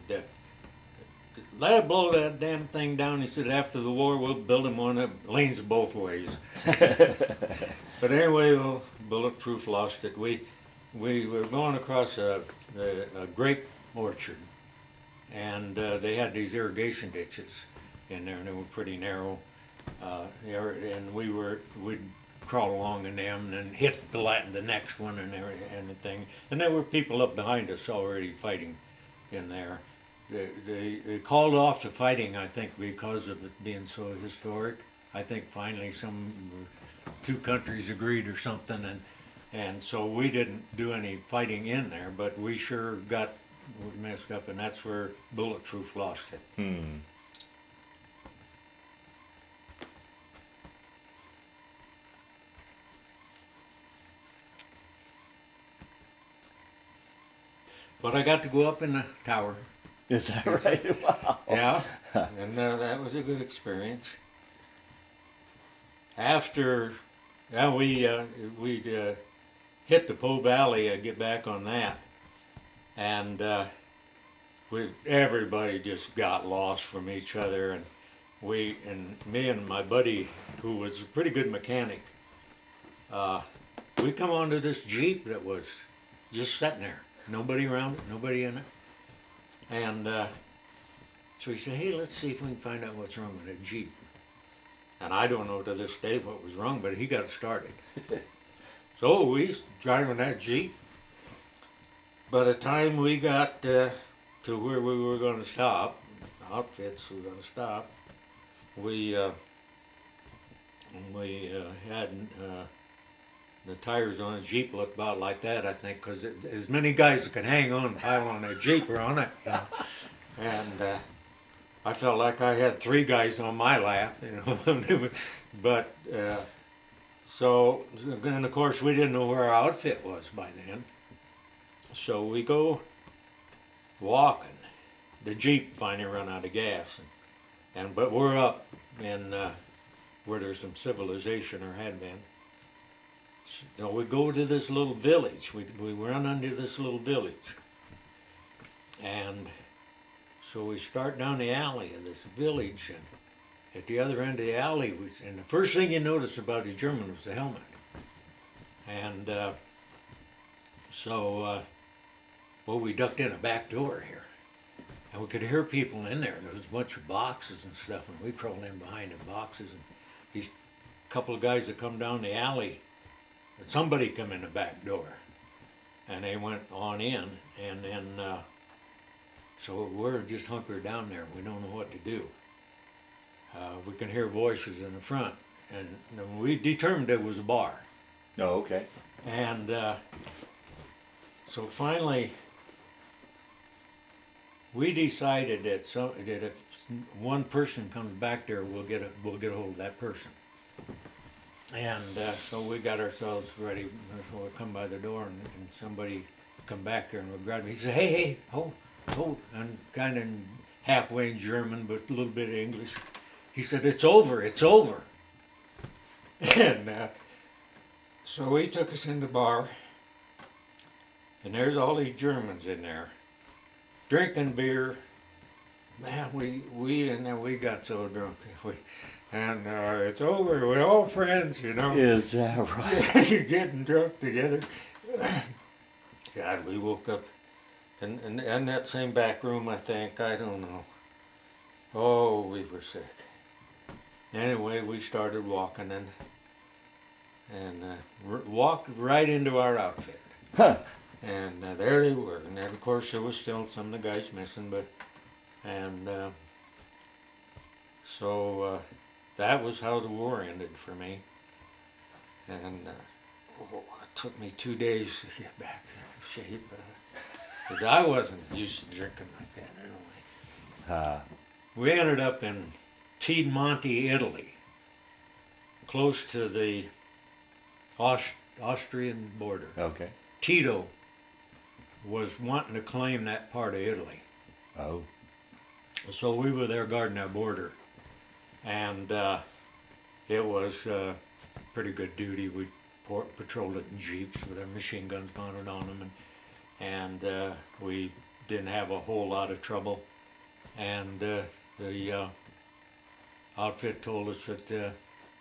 "Let it blow that damn thing down." He said, "After the war, we'll build him one that leans both ways." But anyway, well, Bulletproof lost it. We were going across a grape orchard, and they had these irrigation ditches in there, and they were pretty narrow. And we'd crawl along in them, and then hit the next one and everything. And there were people up behind us already fighting in there. They called off the fighting, I think, because of it being so historic. I think finally two countries agreed or something, and so we didn't do any fighting in there, but we sure got messed up, and that's where Bulletproof lost it. Hmm. But I got to go up in the tower. Is that right? Wow. Yeah, and that was a good experience. After, we'd hit the Po Valley, get back on that, and everybody just got lost from each other, and me and my buddy, who was a pretty good mechanic, we come onto this Jeep that was just sitting there, nobody around it, nobody in it, and so he said, "Hey, let's see if we can find out what's wrong with that Jeep." And I don't know to this day what was wrong, but he got it started. So we driving that Jeep. By the time we got to where we were going to stop, outfits were going to stop, we had the tires on the Jeep looked about like that, I think, because as many guys that could hang on and pile on that Jeep were on it. And I felt like I had 3 guys on my lap, but so, and of course we didn't know where our outfit was by then. So we go walking. The Jeep finally run out of gas, but we're up in where there's some civilization, or had been. So we go to this little village. We run into this little village, and so we start down the alley of this village, and at the other end of the alley and the first thing you notice about the German was the helmet. And well, we ducked in a back door here, and we could hear people in there. There was a bunch of boxes and stuff, and we crawled in behind the boxes, and these couple of guys that come down the alley, somebody come in the back door, and they went on in, and then so we're just hunkered down there. We don't know what to do. We can hear voices in the front, and we determined it was a bar. Oh, okay. And so finally, we decided that if one person comes back there, we'll get a hold of that person. And so we got ourselves ready. So we come by the door, and somebody come back there and would grab me. He said, "Hey, hold," and kind of halfway in German, but a little bit of English. He said, "It's over, it's over." And so he took us in the bar, and there's all these Germans in there, drinking beer. Man, we got so drunk. And it's over, we're all friends, you know. Is that right? Getting drunk together. God, we woke up in that same back room, I think, I don't know. Oh, we were sick. Anyway, we started walking and walked right into our outfit. Huh. And there they were. And then, of course, there was still some of the guys missing, but so that was how the war ended for me. And it took me 2 days to get back to shape. But I wasn't used to drinking like that anyway. We ended up in Piedmonte, Italy, close to the Austrian border. Okay. Tito was wanting to claim that part of Italy. Oh. So we were there guarding that border. And it was pretty good duty. We patrolled it in jeeps with our machine guns mounted on them. And we didn't have a whole lot of trouble. And the outfit told us that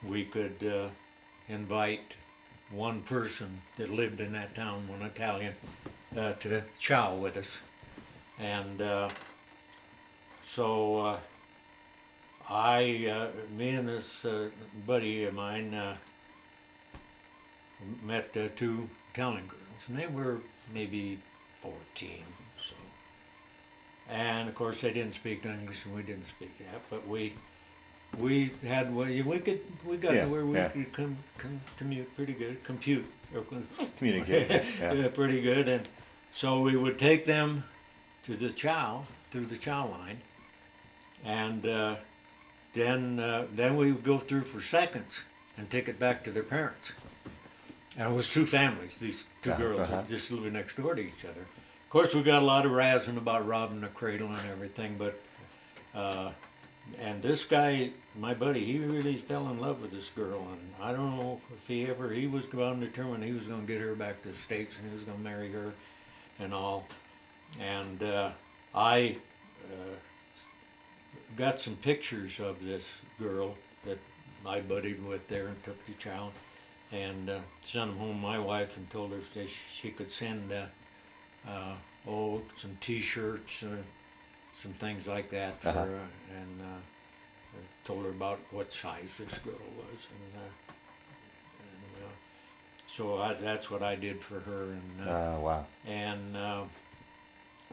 we could invite one person that lived in that town, one Italian, to chow with us. And so me and this buddy of mine met two Italian girls, and they were maybe 14. So, and of course they didn't speak English, and we didn't speak that, but we got Yeah, to where we yeah. could commute pretty good, Communicate. Yeah. yeah, pretty good. And so we would take them to the chow, through the chow line, and then we would go through for seconds and take it back to their parents. And it was two families, these two girls that just living next door to each other. Of course, we got a lot of razzing about robbing the cradle and everything, but and this guy, my buddy, he really fell in love with this girl, and I don't know if he was going to determine he was going to get her back to the States and he was going to marry her and all. And I got some pictures of this girl that I buddied with there and took to chow, and sent them home to my wife and told her that she could send some T-shirts, some things like that for and told her about what size this girl was, and so that's what I did for her. And wow. And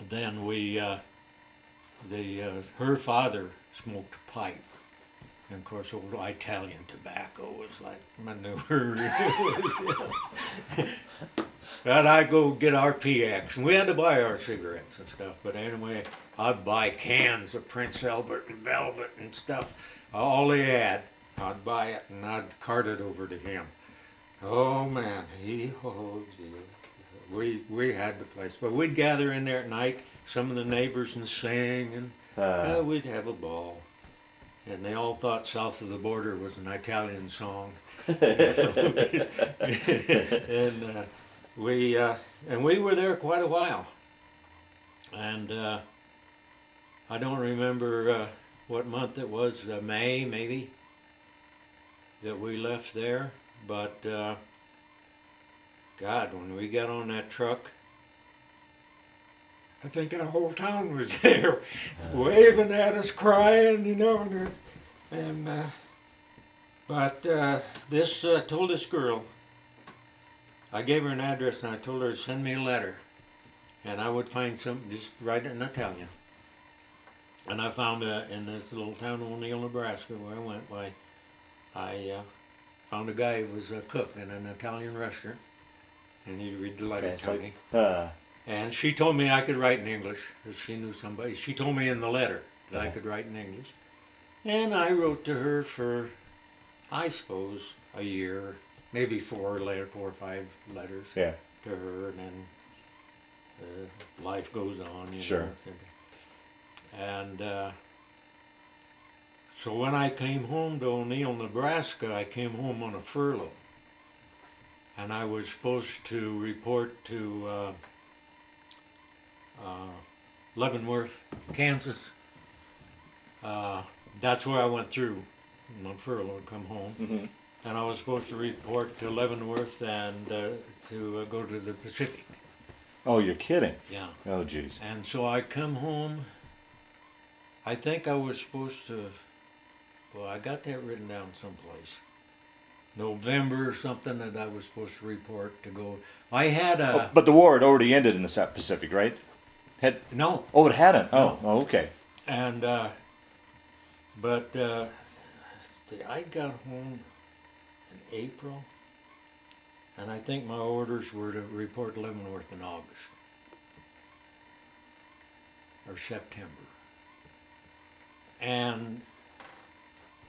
then her father smoked a pipe, and of course old Italian tobacco was like manure. And I go get our PX, and we had to buy our cigarettes and stuff. But anyway, I'd buy cans of Prince Albert and Velvet and stuff. All they had, I'd buy it and I'd cart it over to him. Oh man, we had the place. But we'd gather in there at night, some of the neighbors, and sing, and we'd have a ball. And they all thought South of the Border was an Italian song. And we were there quite a while. And I don't remember what month it was, May maybe, that we left there. But God, when we got on that truck, I think that whole town was there, waving at us, crying, you know. But told this girl, I gave her an address and I told her to send me a letter, and I would find something, just write it in Italian. And I found in this little town of O'Neill, Nebraska, where I went, I found a guy who was a cook in an Italian restaurant, and he'd read the letter to me. And she told me I could write in English, because she knew somebody. She told me in the letter that I could write in English. And I wrote to her for, I suppose, a year, maybe 4 or 5 letters to her, and then life goes on, you know. And so when I came home to O'Neill, Nebraska, I came home on a furlough. And I was supposed to report to Leavenworth, Kansas. That's where I went through my furlough to come home. Mm-hmm. And I was supposed to report to Leavenworth and to go to the Pacific. Oh, you're kidding? Yeah. Oh, geez. And so I come home. I think I was supposed to, well, I got that written down someplace. November or something that I was supposed to report to go. I had Oh, a, but the war had already ended in the South Pacific, right? Had no, Oh, it hadn't. no. Oh, okay. And, but, see, I got home in April, and I think my orders were to report Leavenworth in August or September. And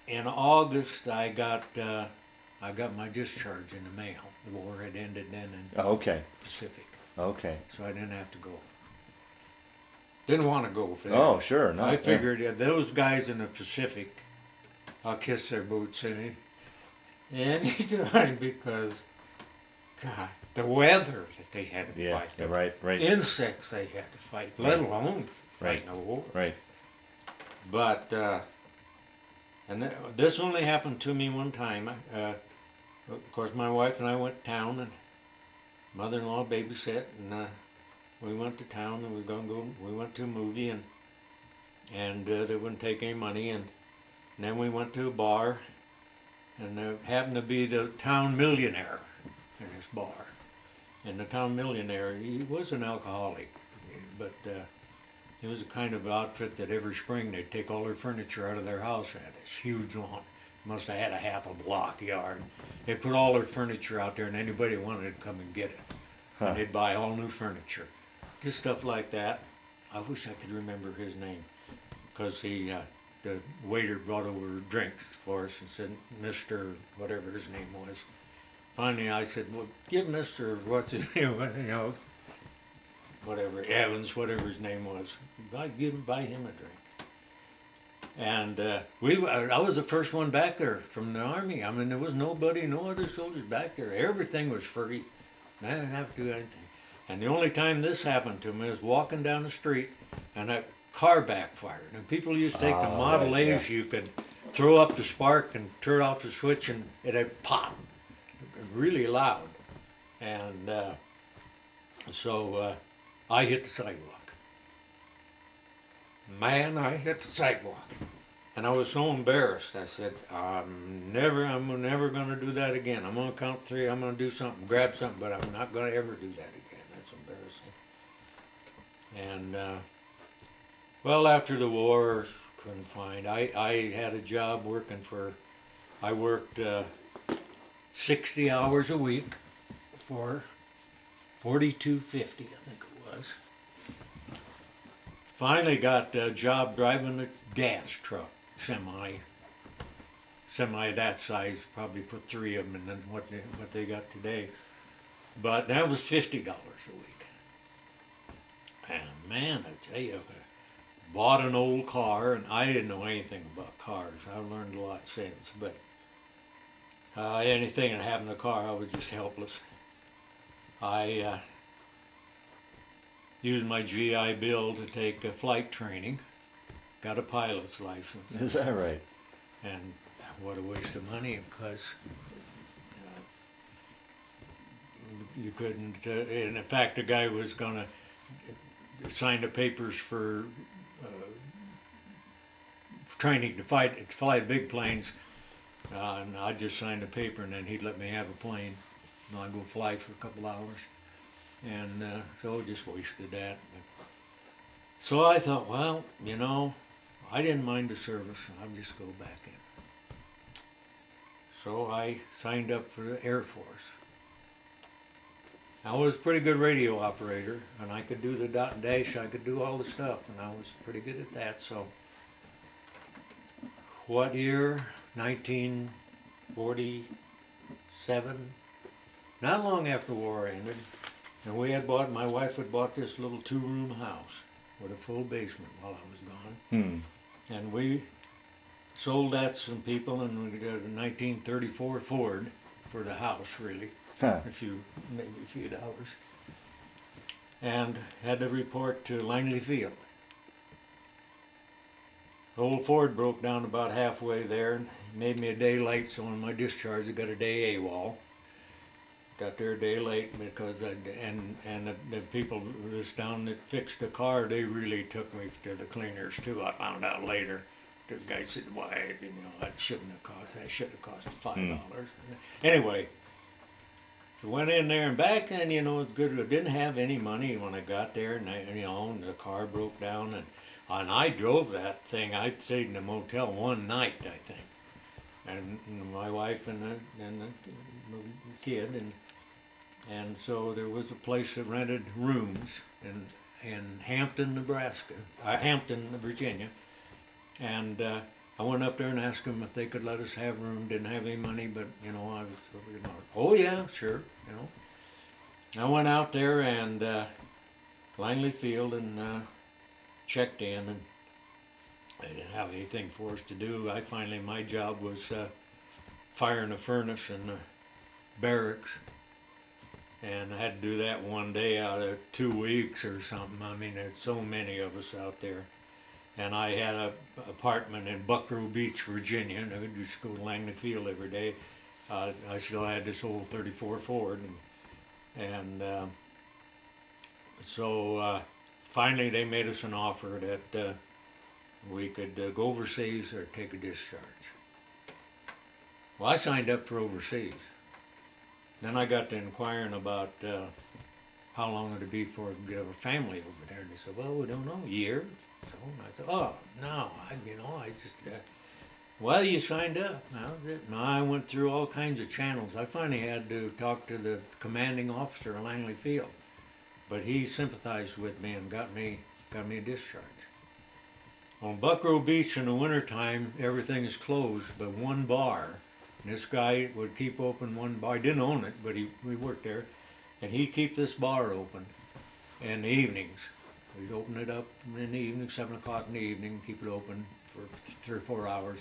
in August, I got my discharge in the mail. The war had ended then in Oh, okay. Pacific, Okay. so I didn't have to go. Didn't want to go for that. Oh, sure. No. I yeah. figured those guys in the Pacific, I'll kiss their boots anytime because, God, the weather that they had to Yeah. fight, Yeah, the right. Right. insects they had to fight, let alone Right. fighting a war. Right. But and this only happened to me one time. Of course, my wife and I went to town, and mother-in-law babysat, and we went to town, and we were gonna go. We went to a movie, and they wouldn't take any money, and then we went to a bar, and there happened to be the town millionaire in this bar, and the town millionaire, he was an alcoholic, but it was a kind of outfit that every spring they'd take all their furniture out of their house. They had this huge lawn. Must have had a half a block yard. They put all their furniture out there, and anybody wanted to come and get it. Huh. And they'd buy all new furniture. Just stuff like that. I wish I could remember his name, because the waiter brought over drinks for us and said, Mr. whatever his name was. Finally, I said, well, give Mr. what's his name, whatever, Evans, whatever his name was. Buy him a drink. And I was the first one back there from the Army. I mean, there was nobody, no other soldiers back there. Everything was free. I didn't have to do anything. And the only time this happened to me was walking down the street, and a car backfired. And people used to take the Model right, A's, you could throw up the spark and turn off the switch, and it'd pop, really loud. And so I hit the sidewalk. Man, I hit the sidewalk. And I was so embarrassed. I said, I'm never going to do that again. I'm going to count three. I'm going to do something, grab something, but I'm not going to ever do that again. That's embarrassing. And, well, after the war, couldn't find. I had a job I worked 60 hours a week for $42.50, I think it was. Finally got a job driving a gas truck, semi that size, probably put three of them in what they got today. But that was $50 a week. And man, I tell you, I bought an old car, and I didn't know anything about cars. I learned a lot since, but anything that happened to the car, I was just helpless. I used my GI Bill to take flight training, got a pilot's license. Is that right? And what a waste of money, because you couldn't, and in fact the guy was going to sign the papers for training to fly big planes, and I just signed the paper, and then he'd let me have a plane, and I'd go fly for a couple hours. And so just wasted that. So I thought, well, I didn't mind the service. I'll just go back in. So I signed up for the Air Force. I was a pretty good radio operator, and I could do the dot and dash. I could do all the stuff, and I was pretty good at that. So what year? 1947. Not long after the war ended. And my wife had bought this little 2-room house with a full basement while I was gone. And we sold that to some people, and we got a 1934 Ford for the house, really. Huh. Maybe a few dollars. And had to report to Langley Field. The old Ford broke down about halfway there, and made me a day late, so on my discharge I got a day AWOL. got there a day late because the people was down that fixed the car, they really took me to the cleaners too. I found out later. The guy said, "Why, that shouldn't have cost. That should have cost $5." Anyway, so went in there and back then, it's good. I didn't have any money when I got there, and and the car broke down, and I drove that thing. I stayed in the motel one night, I think, and my wife and the kid, and so there was a place that rented rooms in Hampton, Nebraska, Hampton, Virginia, and I went up there and asked them if they could let us have room. Didn't have any money, but I was, oh yeah, sure, I went out there and Langley Field and checked in, and they didn't have anything for us to do. My job was firing a furnace in the barracks, and I had to do that one day out of 2 weeks or something. I mean, there's so many of us out there. And I had an apartment in Buckrow Beach, Virginia, and I could just go to Langley Field every day. I still had this old 34 Ford, and so finally they made us an offer that we could go overseas or take a discharge. Well, I signed up for overseas. Then I got to inquiring about how long it'd be for we could have a family over there, and they said, "Well, we don't know, a year." So I thought, oh no, I just well, you signed up. That was it. No, I went through all kinds of channels. I finally had to talk to the commanding officer of Langley Field, but he sympathized with me and got me a discharge. On Buckrow Beach in the wintertime, everything is closed but one bar. And this guy would keep open one bar. He didn't own it, but we worked there, and he'd keep this bar open in the evenings. We'd open it up in the evening, 7 o'clock in the evening, keep it open for 3 or 4 hours.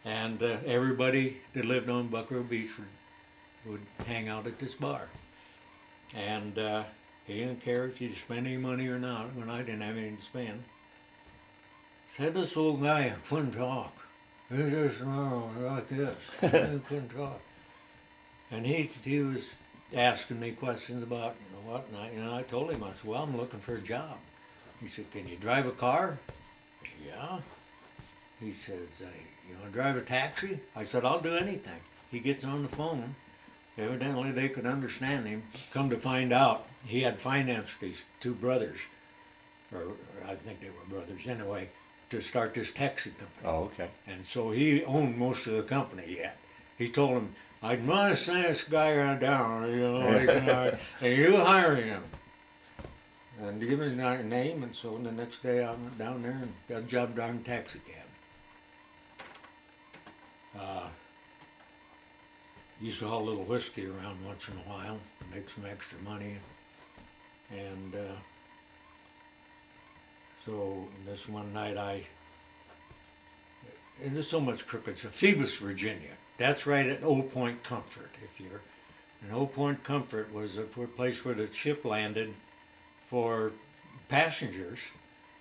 And everybody that lived on Buckrow Beach would hang out at this bar. And he didn't care if you'd spend any money or not when I didn't have anything to spend. Said this old guy couldn't talk. He just like this. He couldn't talk. And he was asking me questions about what, and I told him, I said, well, I'm looking for a job. He said, can you drive a car? Yeah. He says, you want to drive a taxi? I said, I'll do anything. He gets on the phone. Evidently they could understand him. Come to find out, he had financed these 2 brothers, or I think they were brothers anyway, to start this taxi company. Oh, okay. And so he owned most of the company yet. He told him, I'd want to send this guy around down, and you hire him. And give him his name, and so the next day I went down there and got a job driving a taxi cab. Used to haul a little whiskey around once in a while, make some extra money. And so this one night and there's so much crooked stuff. Phoebus, Virginia. That's right at Old Point Comfort. And Old Point Comfort was a place where the ship landed for passengers,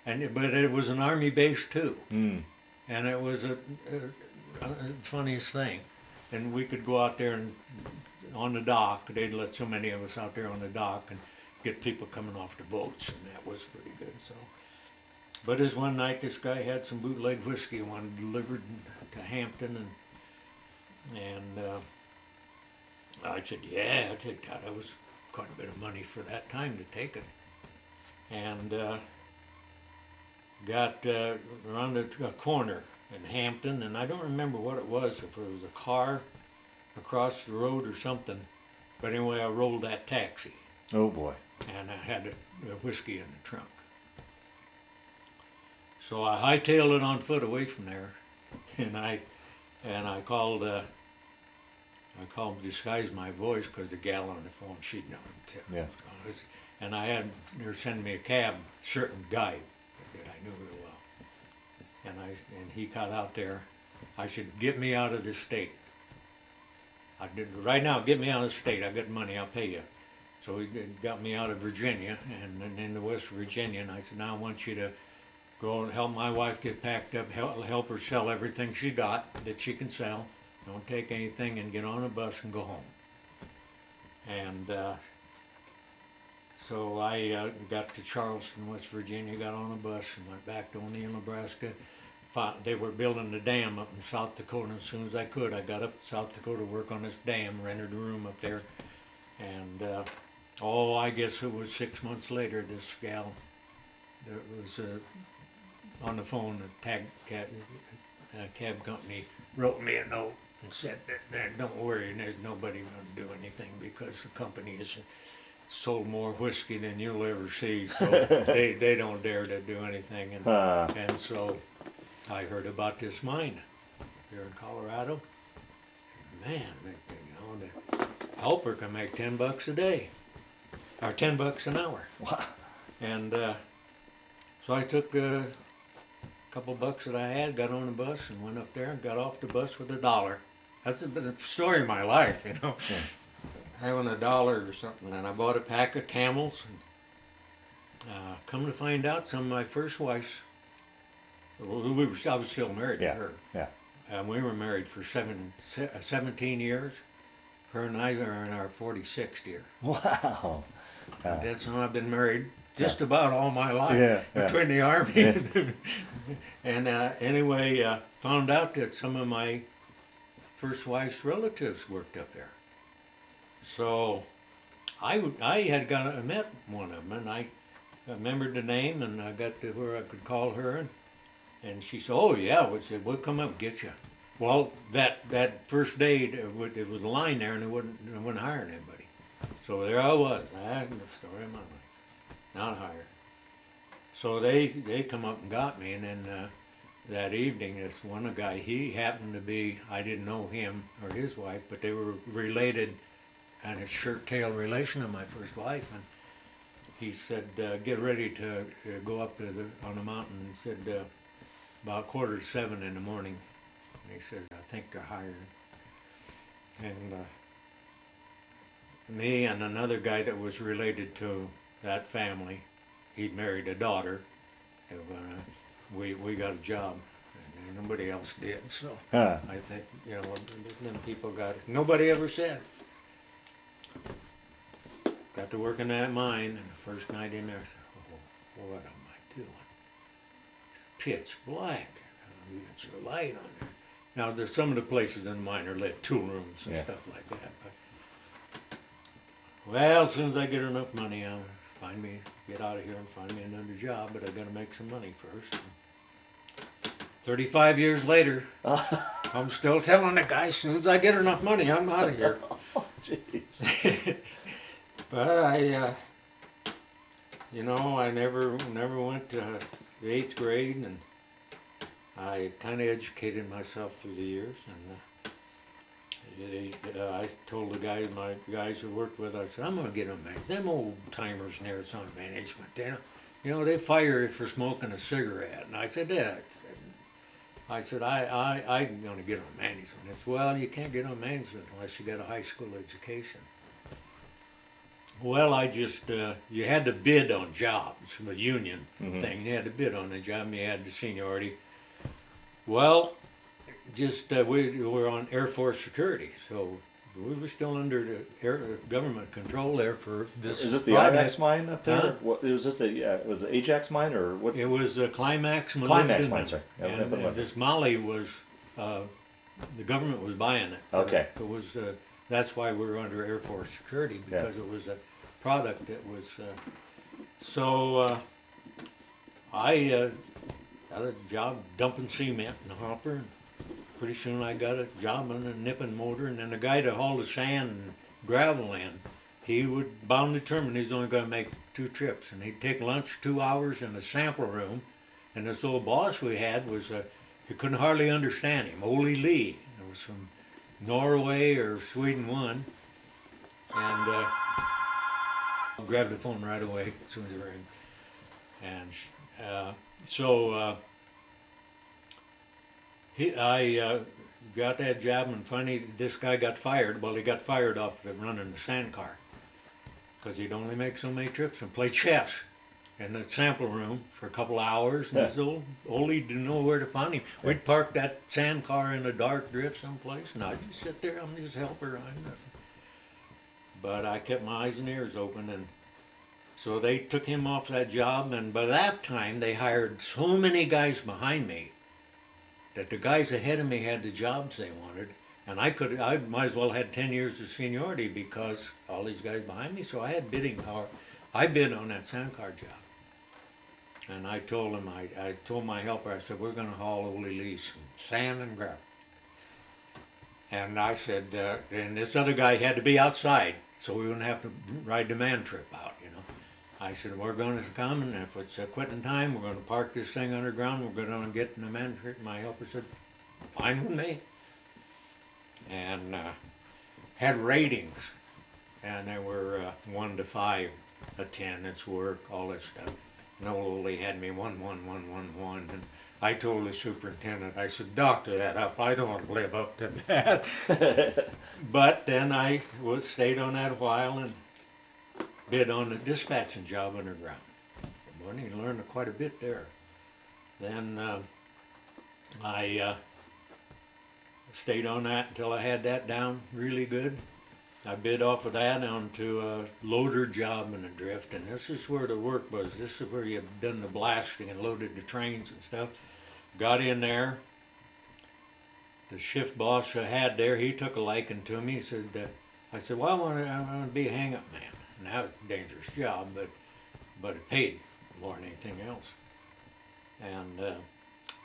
but it was an Army base too. And it was a funniest thing. And we could go out there and on the dock. They'd let so many of us out there on the dock and get people coming off the boats, and that was pretty good. So, but this one night, this guy had some bootleg whiskey wanted delivered to Hampton, and I said, yeah, I'll take that. That was quite a bit of money for that time to take it. And got around a corner in Hampton, and I don't remember what it was, if it was a car across the road or something. But anyway, I rolled that taxi. Oh boy. And I had the whiskey in the trunk. So I hightailed it on foot away from there, and I called disguised my voice because the gal on the phone, she'd know him too. Yeah. And I had her send me a cab, certain guy that I knew real well. And he got out there. I said, get me out of this state. Right now, get me out of the state. I got money, I'll pay you. So he got me out of Virginia and into West Virginia. And I said, now I want you to go and help my wife get packed up, help her sell everything she got that she can sell. Don't take anything, and get on a bus and go home. And so I got to Charleston, West Virginia, got on a bus and went back to O'Neill, Nebraska. They were building a dam up in South Dakota. As soon as I could, I got up to South Dakota to work on this dam, rented a room up there. And I guess it was 6 months later, this gal that was on the phone, the cab company wrote me a note and said, don't worry, there's nobody going to do anything because the company has sold more whiskey than you'll ever see, so they don't dare to do anything. And so I heard about this mine here in Colorado. Man, the helper can make $10 a day, or $10 an hour. Wow. And so I took a couple bucks that I had, got on the bus, and went up there and got off the bus with $1. That's been a story of my life, you know, having $1 or something. And I bought a pack of Camels. And, come to find out, some of my first wife's, I was still married to her. Yeah. We were married for 17 years. Her and I are in our 46th year. Wow. That's how I've been married just about all my life, between the Army and anyway, found out that some of my first wife's relatives worked up there. So I had met one of them, and I remembered the name, and I got to where I could call her, and she said, "Oh yeah," we said, "We'll come up and get you." Well, that first day, it was a line there, and they wouldn't hire anybody. So there I was. I had the story of my life, not hired. So they come up and got me, and then that evening, this one guy, he happened to be, I didn't know him or his wife, but they were related, kind of shirt-tail relation of my first wife, and he said, "Get ready to go up on the mountain." He said, about 6:45 in the morning. And he says, "I think they're hiring." And me and another guy that was related to that family, he'd married a daughter, we got a job, and nobody else did. So I think, you know, them people got it. Nobody ever said. Got to work in that mine, and the first night in there, I said, "Oh, what am I doing? It's pitch black. It's a light on there." Now, there's some of the places in the mine are lit, tool rooms and stuff like that. But, well, as soon as I get enough money, I'll get out of here and find me another job, but I got to make some money first. 35 years later, I'm still telling the guy, as soon as I get enough money, I'm out of here. Oh, jeez. But you know, I never went to the 8th grade, and I kind of educated myself through the years. And I told my guys who worked with us, I said, "I'm going to get them management. Them old timers near some management, they fire you for smoking a cigarette." And I said, I'm going to get on management. They said, "Well, you can't get on management unless you got a high school education." Well, you had to bid on jobs, a union thing. You had to bid on a job, and you had the seniority. Well, we were on Air Force security, so we were still under the government control there for this. Is this the Ajax mine up there? What, was this was the Ajax mine or what? It was the Climax Mine. Climax Mine, sorry. And this Molly was, the government was buying it. Okay. It was, that's why we were under Air Force security, because it was a product that was, I got a job dumping cement in the hopper. Pretty soon I got a job on a nipping motor, and then the guy that hauled the sand and gravel in, he would bound determined he's only going to make 2 trips, and he'd take lunch 2 hours in the sample room. And this old boss we had was, you couldn't hardly understand him, Ole Lee. It was from Norway or Sweden one, and I grabbed the phone right away as soon as it rang. And I got that job, and finally this guy got fired. Well, he got fired off of running the sand car because he'd only make so many trips and play chess in the sample room for a couple hours. And this Ole didn't know where to find him. We'd park that sand car in a dark drift someplace, and I'd just sit there. I'm just helper. but I kept my eyes and ears open, and so they took him off that job, and by that time they hired so many guys behind me that the guys ahead of me had the jobs they wanted, and I might as well had 10 years of seniority because all these guys behind me, so I had bidding power. I bid on that sand car job. And I told him, I told my helper, I said, we're gonna haul Ole Lee some sand and gravel. And I said, and this other guy had to be outside, so we wouldn't have to ride the man trip out, you know. I said, we're gonna come, and if it's quitting time, we're gonna park this thing underground, we're gonna get in the man trip. My helper said, fine with me. And had ratings, and they were 1 to 5, attendance, work, all this stuff. And Ole had me 1, 1, 1, 1, 1, and I told the superintendent, I said, doctor that up, I don't want to live up to that. But then I stayed on that a while and bid on the dispatching job underground. Well, you learned quite a bit there. Then I stayed on that until I had that down really good. I bid off of that onto a loader job in the drift, and this is where the work was. This is where you've done the blasting and loaded the trains and stuff. Got in there. The shift boss I had there, he took a liking to me. He said, I said, well, I want to be a hang-up man. Now it's a dangerous job, but it paid more than anything else. And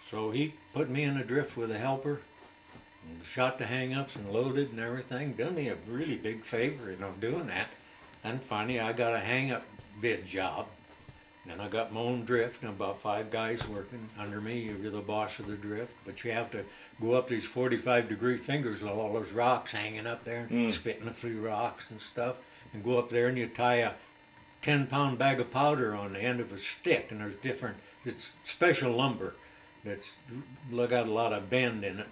so he put me in a drift with a helper, and shot the hang-ups and loaded and everything. Done me a really big favor, you know, doing that. And finally I got a hang-up bid job. Then I got my own drift and about 5 guys working under me. You're the boss of the drift, but you have to go up these 45-degree fingers with all those rocks hanging up there, spitting a few rocks and stuff, and go up there and you tie a 10-pound bag of powder on the end of a stick, and there's different, it's special lumber that's got a lot of bend in it.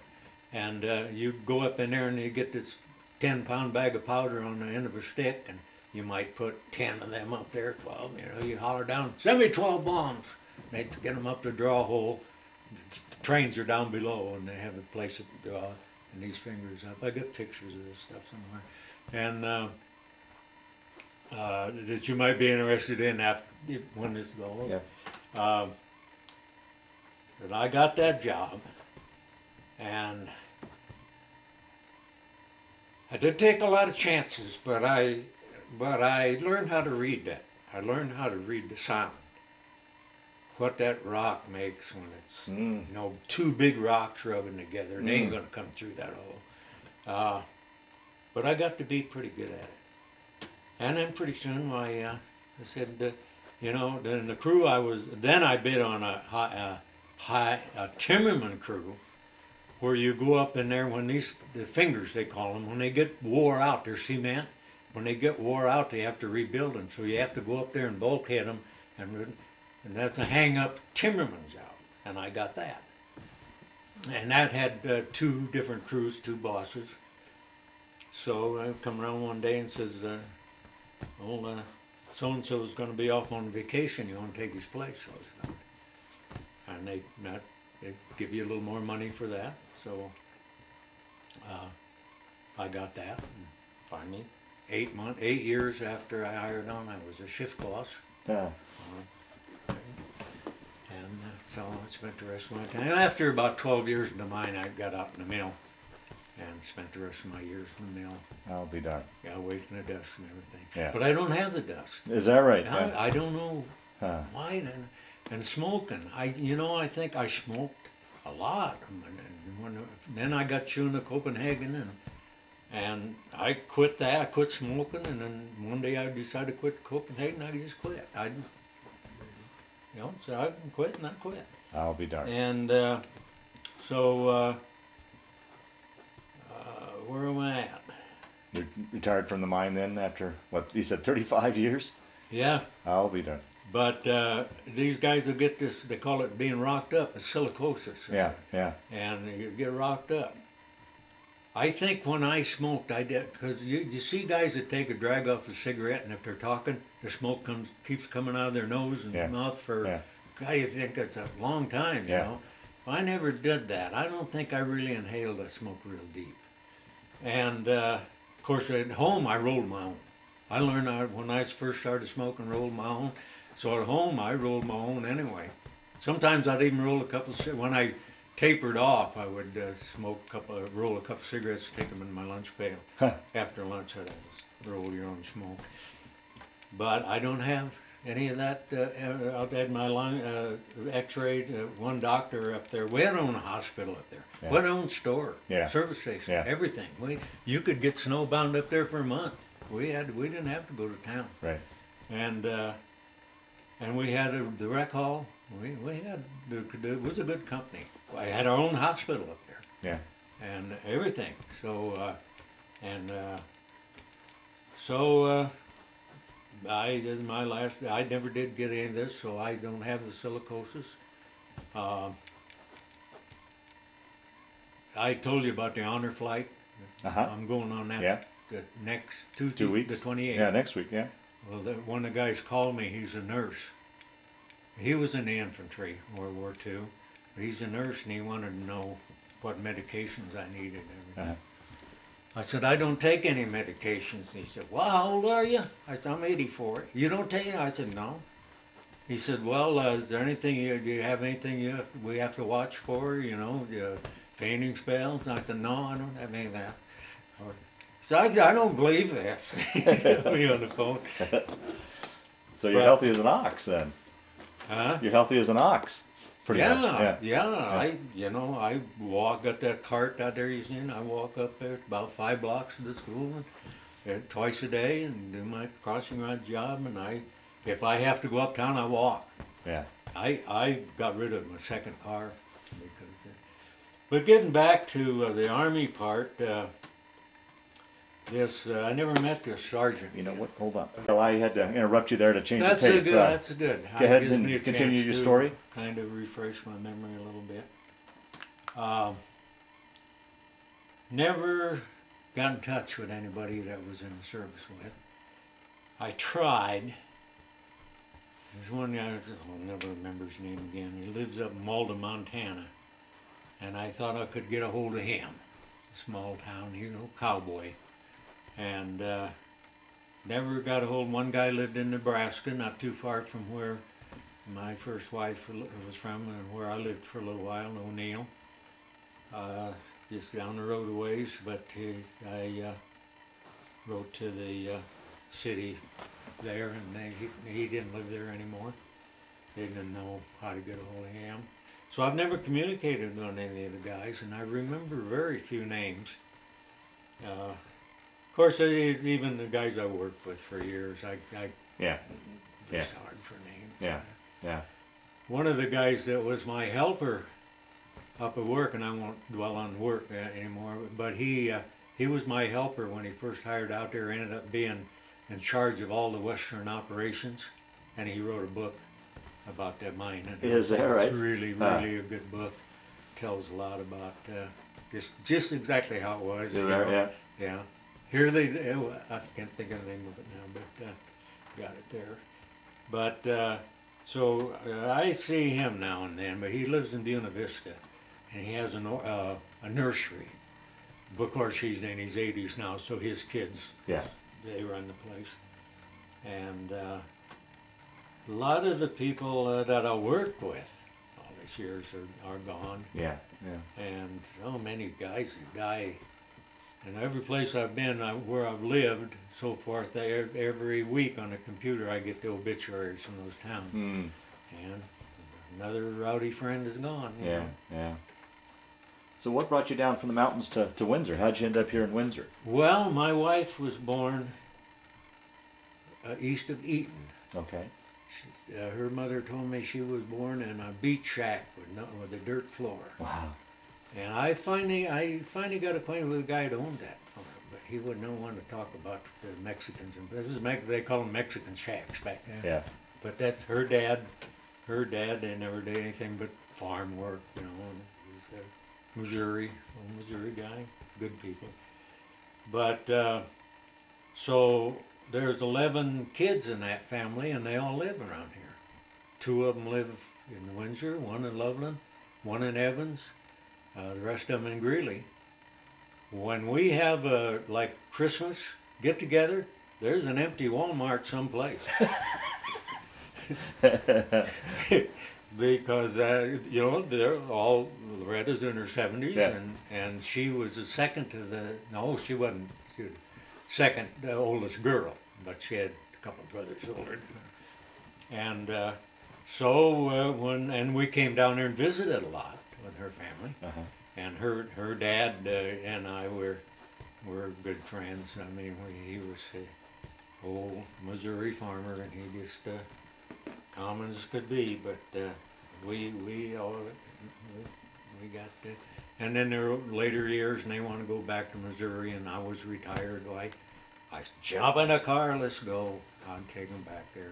And you go up in there and you get this 10-pound bag of powder on the end of a stick, and you might put 10 of them up there, 12, you know, you holler down, send me 12 bombs. They get them up to draw a hole. The trains are down below and they have a place to draw, and these fingers up. I got pictures of this stuff somewhere. And that you might be interested in after, when this is all over. Yeah. But I got that job, and I did take a lot of chances, but I learned how to read that. I learned how to read the sound. What that rock makes when it's, you know, 2 big rocks rubbing together. They ain't gonna come through that hole. But I got to be pretty good at it. And then pretty soon I said, you know, then the crew then I bid on a timberman crew, where you go up in there when the fingers, they call them, when they get wore out, they're cement. When they get wore out, they have to rebuild them. So you have to go up there and bulkhead them, and that's a hang-up timberman job. And I got that. And that had 2 different crews, 2 bosses. So I come around one day and says, so-and-so is going to be off on vacation. You want to take his place? And they give you a little more money for that. So I got that. And finally, 8 years after I hired on, I was a shift boss. Yeah. And that's how I spent the rest of my time. And after about 12 years in the mine, I got out in the mill and spent the rest of my years in the mill. I'll be darned. Yeah, waiting the dust and everything. Yeah. But I don't have the dust. Is that right? I don't know why. And smoking, I think I smoked a lot. Then I got chewing to Copenhagen, and I quit that. I quit smoking, and then one day I decided to quit Copenhagen. I just quit. So I quit and I quit. I'll be darned. And so where am I at? You retired from the mine then after, what, you said 35 years? Yeah. I'll be darned. But these guys will get this, they call it being rocked up, it's silicosis. Yeah, yeah. And you get rocked up. I think when I smoked, I did, because you see guys that take a drag off a cigarette, and if they're talking, the smoke keeps coming out of their nose and mouth for, God, you think it's a long time, you know. I never did that. I don't think I really inhaled a smoke real deep. And of course at home I rolled my own. I learned when I first started smoking, rolled my own. So at home, I rolled my own anyway. Sometimes I'd even roll a couple. When I tapered off, I would roll a couple cigarettes, take them in my lunch pail. Huh. After lunch, I'd just roll your own smoke. But I don't have any of that. I've had my lung X-rayed. One doctor up there. We had our own hospital up there. Yeah. We had our own store, Yeah. service station, Yeah. everything. You could get snowbound up there for a month. We didn't have to go to town. Right. And we had the rec hall. We had it was a good company. I had our own hospital up there. Yeah. And everything. So I never did get any of this, so I don't have the silicosis. I told you about the honor flight. Uh-huh. I'm going on that Yeah. the next Tuesday, 2 weeks. the 28th. Yeah, next week. Yeah. Well, one of the guys called me. He's a nurse. He was in the infantry, World War II. But he's a nurse, and he wanted to know what medications I needed and everything. Uh-huh. I said, I don't take any medications. And he said, well, how old are you? I said, I'm 84. You don't take it? I said, no. He said, well, is there anything, do you have anything we have to watch for, fainting spells? And I said, no, I don't have any of that. So I don't believe that. Me on the phone. So you're healthy as an ox then. Huh? You're healthy as an ox. Pretty much. Yeah. I walk up that cart out there, I walk up there about 5 blocks to the school and twice a day and do my crossing rod job. And if I have to go uptown, I walk. Yeah. I got rid of my second car because. But getting back to the Army part, I never met this sergeant. You know what? Hold on. Well, I had to interrupt you there to change That's the tape. That's a good. Go ahead Gives and me a continue chance your to story. Kind of refresh my memory a little bit. Never got in touch with anybody that was in the service with. I tried. There's one guy, I'll never remember his name again. He lives up in Malden, Montana. And I thought I could get a hold of him. Small town, cowboy. And never got a hold. One guy lived in Nebraska, not too far from where my first wife was from and where I lived for a little while, O'Neill. Just down the road a ways, but I wrote to the city there, and he didn't live there anymore. They didn't know how to get a hold of him. So I've never communicated with any of the guys, and I remember very few names. Of course, even the guys I worked with for years, it's hard for names. Yeah. One of the guys that was my helper up at work, and I won't dwell on work anymore, but he was my helper when he first hired out there, ended up being in charge of all the Western operations, and he wrote a book about that mine. And Is that right? It's really a good book. Tells a lot about just exactly how it was. Yeah. Here I can't think of the name of it now, but got it there. But so I see him now and then, but he lives in Buena Vista, and he has a nursery. Of course, he's in his 80s now, so his kids, they run the place. And a lot of the people that I worked with all these years are gone. Yeah. And so many guys who die. And every place I've been, where I've lived, so forth, every week on the computer I get the obituaries from those towns. Mm. And another rowdy friend is gone. You know. So what brought you down from the mountains to Windsor? How'd you end up here in Windsor? Well, my wife was born east of Eaton. Okay. Her mother told me she was born in a beach shack with a dirt floor. Wow. And I finally got acquainted with a guy that owned that farm, but he wouldn't want to talk about the Mexicans. They call them Mexican shacks back then. Yeah. But that's her dad. They never did anything but farm work, And he's a Missouri guy, good people. But so there's 11 kids in that family, and they all live around here. 2 of them live in Windsor, 1 in Loveland, 1 in Evans. The rest of them in Greeley. When we have like Christmas get together, there's an empty Walmart someplace. Because you know, they're all, Loretta's in her 70s, Yeah. and she was the second to the, no, she wasn't, she was second, the oldest girl, but she had a couple of brothers older than her. And and we came down there and visited a lot with her family, Uh-huh. and her dad and I were good friends. I mean, he was a old Missouri farmer, and he just common as could be, but we got and then there were later years, and they want to go back to Missouri, and I was retired. I jump in a car, let's go. I'd take them back there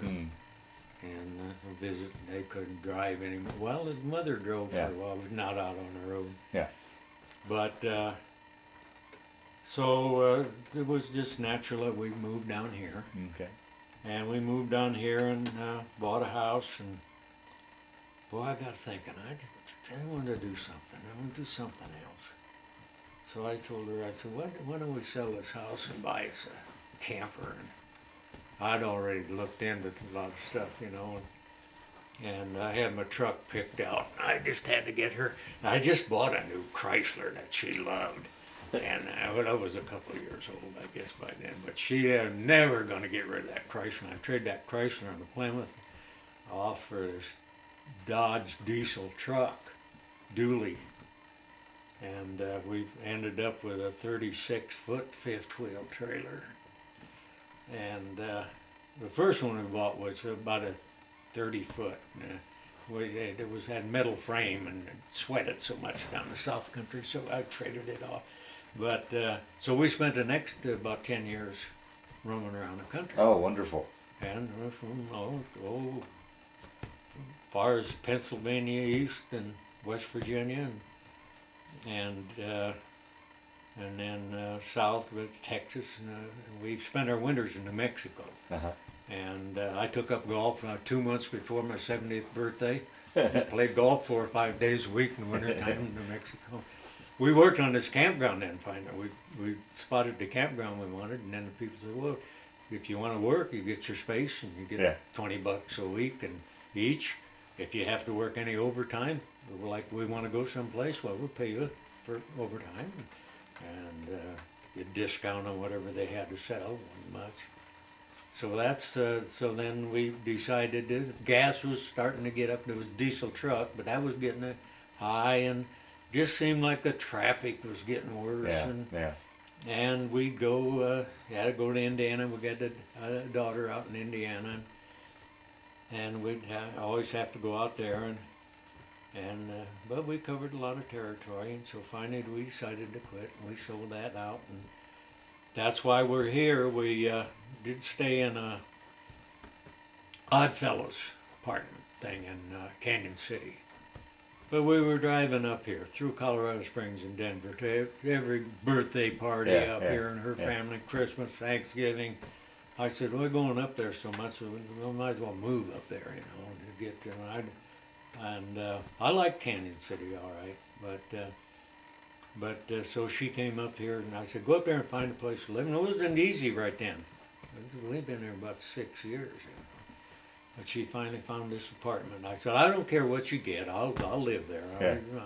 and visit. They couldn't drive anymore. Well, his mother drove for a while, but not out on the road. Yeah. But it was just natural that we moved down here. Okay. And we moved down here and bought a house, and boy, I got thinking, I want to do something. I want to do something else. So I told her, I said, why don't we sell this house and buy us a camper? And I'd already looked into a lot of stuff, you know, and I had my truck picked out. I just had to get her. I just bought a new Chrysler that she loved. And I was a couple of years old, I guess, by then. But she never going to get rid of that Chrysler. I traded that Chrysler on the Plymouth off for this Dodge diesel truck, dually. And we've ended up with a 36-foot fifth-wheel trailer. And the first one we bought was about a 30-foot. It had metal frame, and it sweated so much down the South Country, so I traded it off. But so we spent the next about 10 years roaming around the country. Oh, wonderful. And from far as Pennsylvania east and West Virginia, and then south with Texas. And we've spent our winters in New Mexico. Uh-huh. And I took up golf 2 months before my 70th birthday. Just played golf 4 or 5 days a week in the wintertime in New Mexico. We worked on this campground then, finally. We spotted the campground we wanted, and then the people said, well, if you want to work, you get your space, and you get $20 a week and each. If you have to work any overtime, we're like, we want to go someplace, well, we'll pay you for overtime. And get discount on whatever they had to sell, wasn't much. So that's, so then we decided that gas was starting to get up. There was a diesel truck, but that was getting high, and just seemed like the traffic was getting worse. And we'd go, had to go to Indiana. We got a daughter out in Indiana, and we'd always have to go out there. But we covered a lot of territory, and so finally we decided to quit. And we sold that out, and that's why we're here. We did stay in a Oddfellows apartment thing in Canyon City. But we were driving up here through Colorado Springs and Denver to every birthday party up here, and her family, Christmas, Thanksgiving. I said, we're going up there so much, we might as well move up there, you know, to get to. I like Canyon City, all right, but so she came up here, and I said, go up there and find a place to live. And it wasn't easy right then. We've been there about 6 years, you know. But she finally found this apartment. I said, I don't care what you get, I'll live there.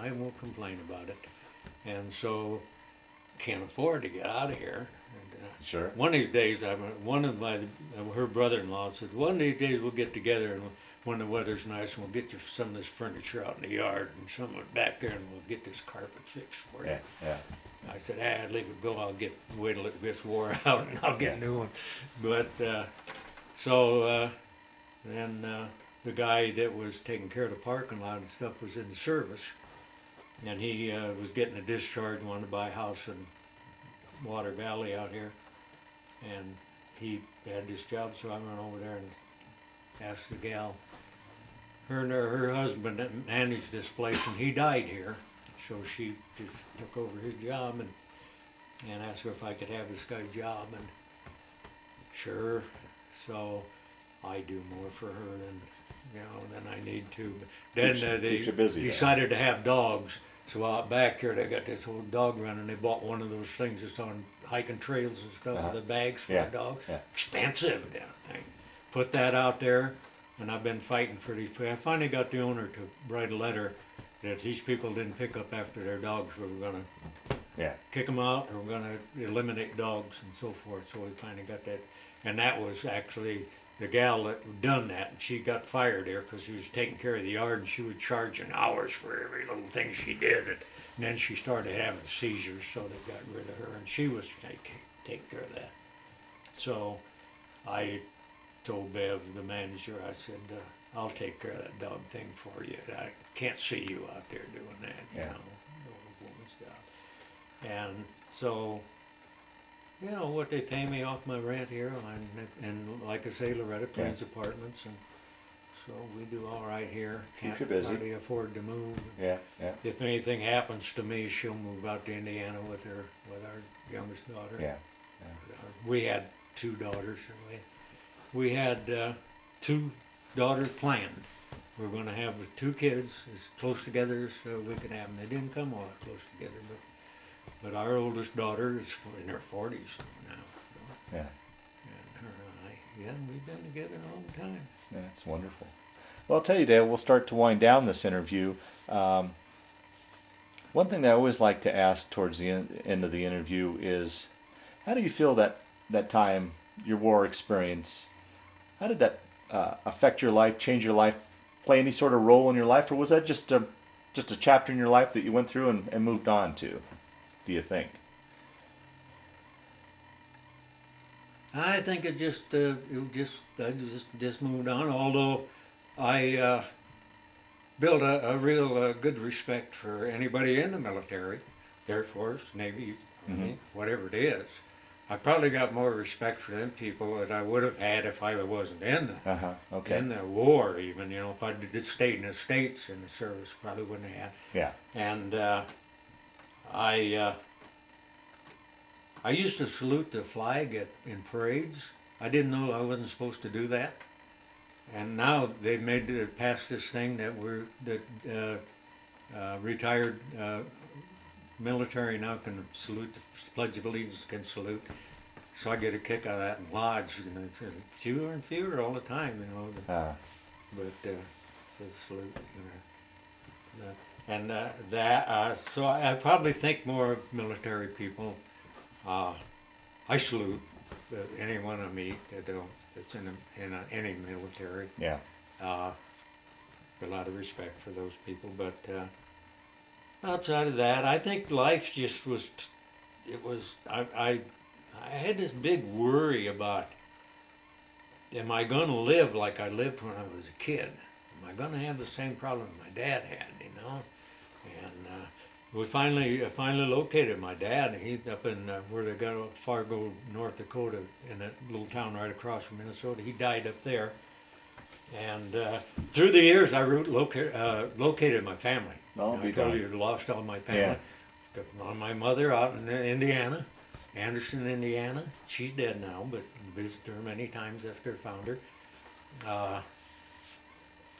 I won't complain about it. And so, can't afford to get out of here. And, sure. One of these days, her brother-in-law said, one of these days we'll get together, and when the weather's nice, and we'll get you some of this furniture out in the yard, and some of it back there, and we'll get this carpet fixed for you. I said, I'd leave it go. Wait till it gets wore out, and I'll get a new one. But then the guy that was taking care of the parking lot and stuff was in the service, and he was getting a discharge, wanted to buy a house in Water Valley out here, and he had this job, so I went over there and asked the gal. Her husband managed this place, and he died here, so she just took over his job and asked her if I could have this guy's job, and sure. So I do more for her than I need to. But then they keeps you busy, decided to have dogs, So out back here, they got this old dog run, and they bought one of those things that's on hiking trails and stuff, Uh-huh. with the bags for Yeah, the dogs. yeah. Expensive, damn thing. Put that out there, and I've been fighting for these. I finally got the owner to write a letter that if these people didn't pick up after their dogs, we were gonna Yeah. kick them out, or we're gonna eliminate dogs and so forth. So we finally got that, and that was actually the gal that done that, and she got fired there because she was taking care of the yard, and she was charging hours for every little thing she did. And then she started having seizures, so they got rid of her, and she was take care of that. So I told Bev, the manager, I said, I'll take care of that dog thing for you. I can't see you out there doing that, you Yeah. know, a woman's job. And so, you know, what they pay me off my rent here, and like I say, Loretta cleans apartments, and so we do all right here. Keeps Can't you busy. hardly afford to move. Yeah, yeah, If anything happens to me, she'll move out to Indiana with our youngest daughter. yeah. We had two daughters, and we had 2 daughters planned. We were going to have 2 kids as close together as we could have them. They didn't come all that close together, but our oldest daughter is in her 40s now. So, Yeah. and her and I, yeah, we've been together a long time. That's wonderful. Well, I'll tell you, Dale, we'll start to wind down this interview. One thing that I always like to ask towards the end of the interview is, how do you feel that time, your war experience, how did that affect your life, change your life, play any sort of role in your life, or was that just a chapter in your life that you went through and moved on to, do you think? I think I just moved on. Although I built a real good respect for anybody in the military, Air Force, Navy, Army, whatever it is. I probably got more respect for them people that I would have had if I wasn't in Okay. the war. Even, you know, if I did stayed in the States in the service, probably wouldn't have had. Yeah. And I used to salute the flag in parades. I didn't know I wasn't supposed to do that. And now they've made it past this thing that retired military now can salute, the Pledge of Allegiance can salute. So I get a kick out of that in Lodge. You know, it's fewer and fewer all the time, you know. But the salute, you know. And so I probably think more of military people. I salute anyone I meet that's in any military. Yeah. A lot of respect for those people, but outside of that, I think life just was. I had this big worry about, am I going to live like I lived when I was a kid? Am I going to have the same problem my dad had, you know? And we finally located my dad. He's up in where they got Fargo, North Dakota, in that little town right across from Minnesota. He died up there. And through the years, I located my family. Oh, I told you, lost all my family. Yeah. Got my mother out in Indiana, Anderson, Indiana. She's dead now, but visited her many times after I found her.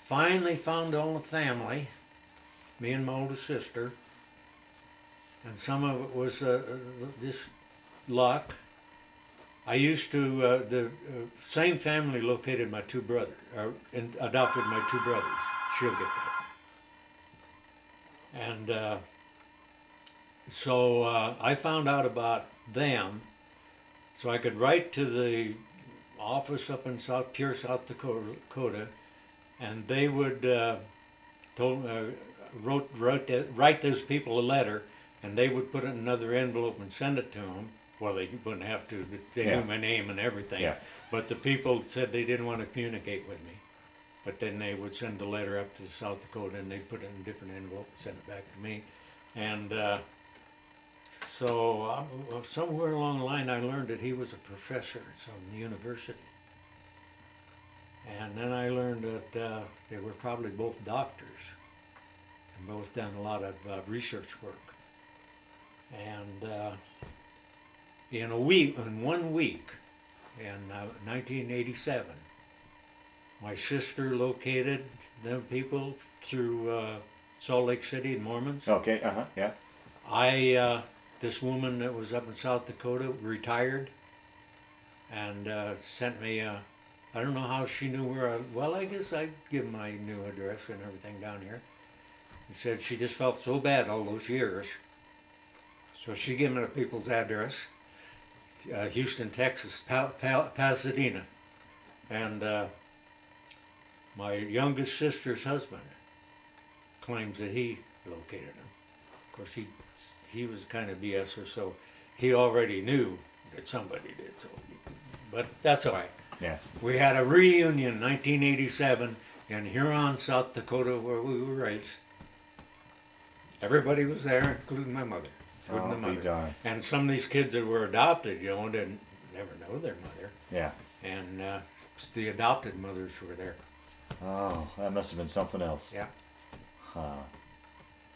Finally found all the family, me and my oldest sister. And some of it was just luck. I used to, the same family located my 2 brothers, and adopted my 2 brothers. She'll get that. And so I found out about them, so I could write to the office up in Pure, South Dakota, and they would write those people a letter, and they would put it in another envelope and send it to them. Well, they wouldn't have to. They knew my name and everything. Yeah. But the people said they didn't want to communicate with me. But then they would send the letter up to South Dakota, and they'd put it in a different envelope and send it back to me. And so somewhere along the line, I learned that he was a professor at some university. And then I learned that they were probably both doctors, and both done a lot of research work. And in 1 week, in 1987, my sister located them people through Salt Lake City, Mormons. Okay, yeah. This woman that was up in South Dakota retired and sent me, I don't know how she knew where well, I guess I'd give my new address and everything down here. And said she just felt so bad all those years. So she gave me the people's address, Houston, Texas, Pasadena. And my youngest sister's husband claims that he located him. Of course, he was kind of BSer, so he already knew that somebody did. So, but that's all right. Yeah. We had a reunion in 1987 in Huron, South Dakota, where we were raised. Everybody was there, including my mother. Be darned. And some of these kids that were adopted, didn't never know their mother. Yeah. And the adopted mothers were there. Oh, that must have been something else. Yeah. Huh.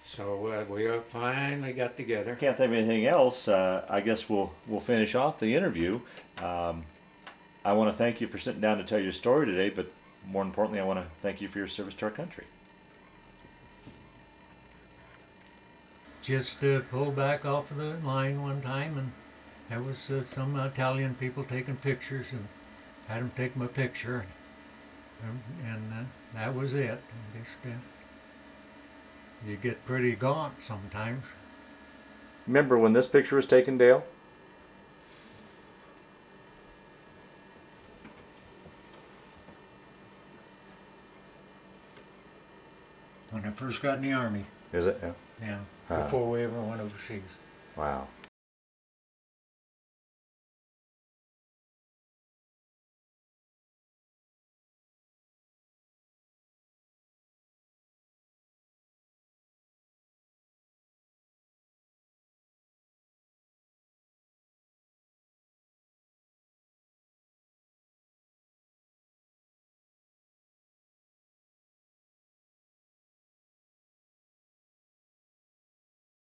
So we finally got together. Can't think of anything else. I guess we'll finish off the interview. I want to thank you for sitting down to tell your story today, but more importantly, I want to thank you for your service to our country. Just pulled back off of the line one time, and there was some Italian people taking pictures, and had them take my picture, and that was it. And just you get pretty gaunt sometimes. Remember when this picture was taken, Dale? When I first got in the Army. Is it? Yeah. Yeah. Before we ever went overseas. Wow.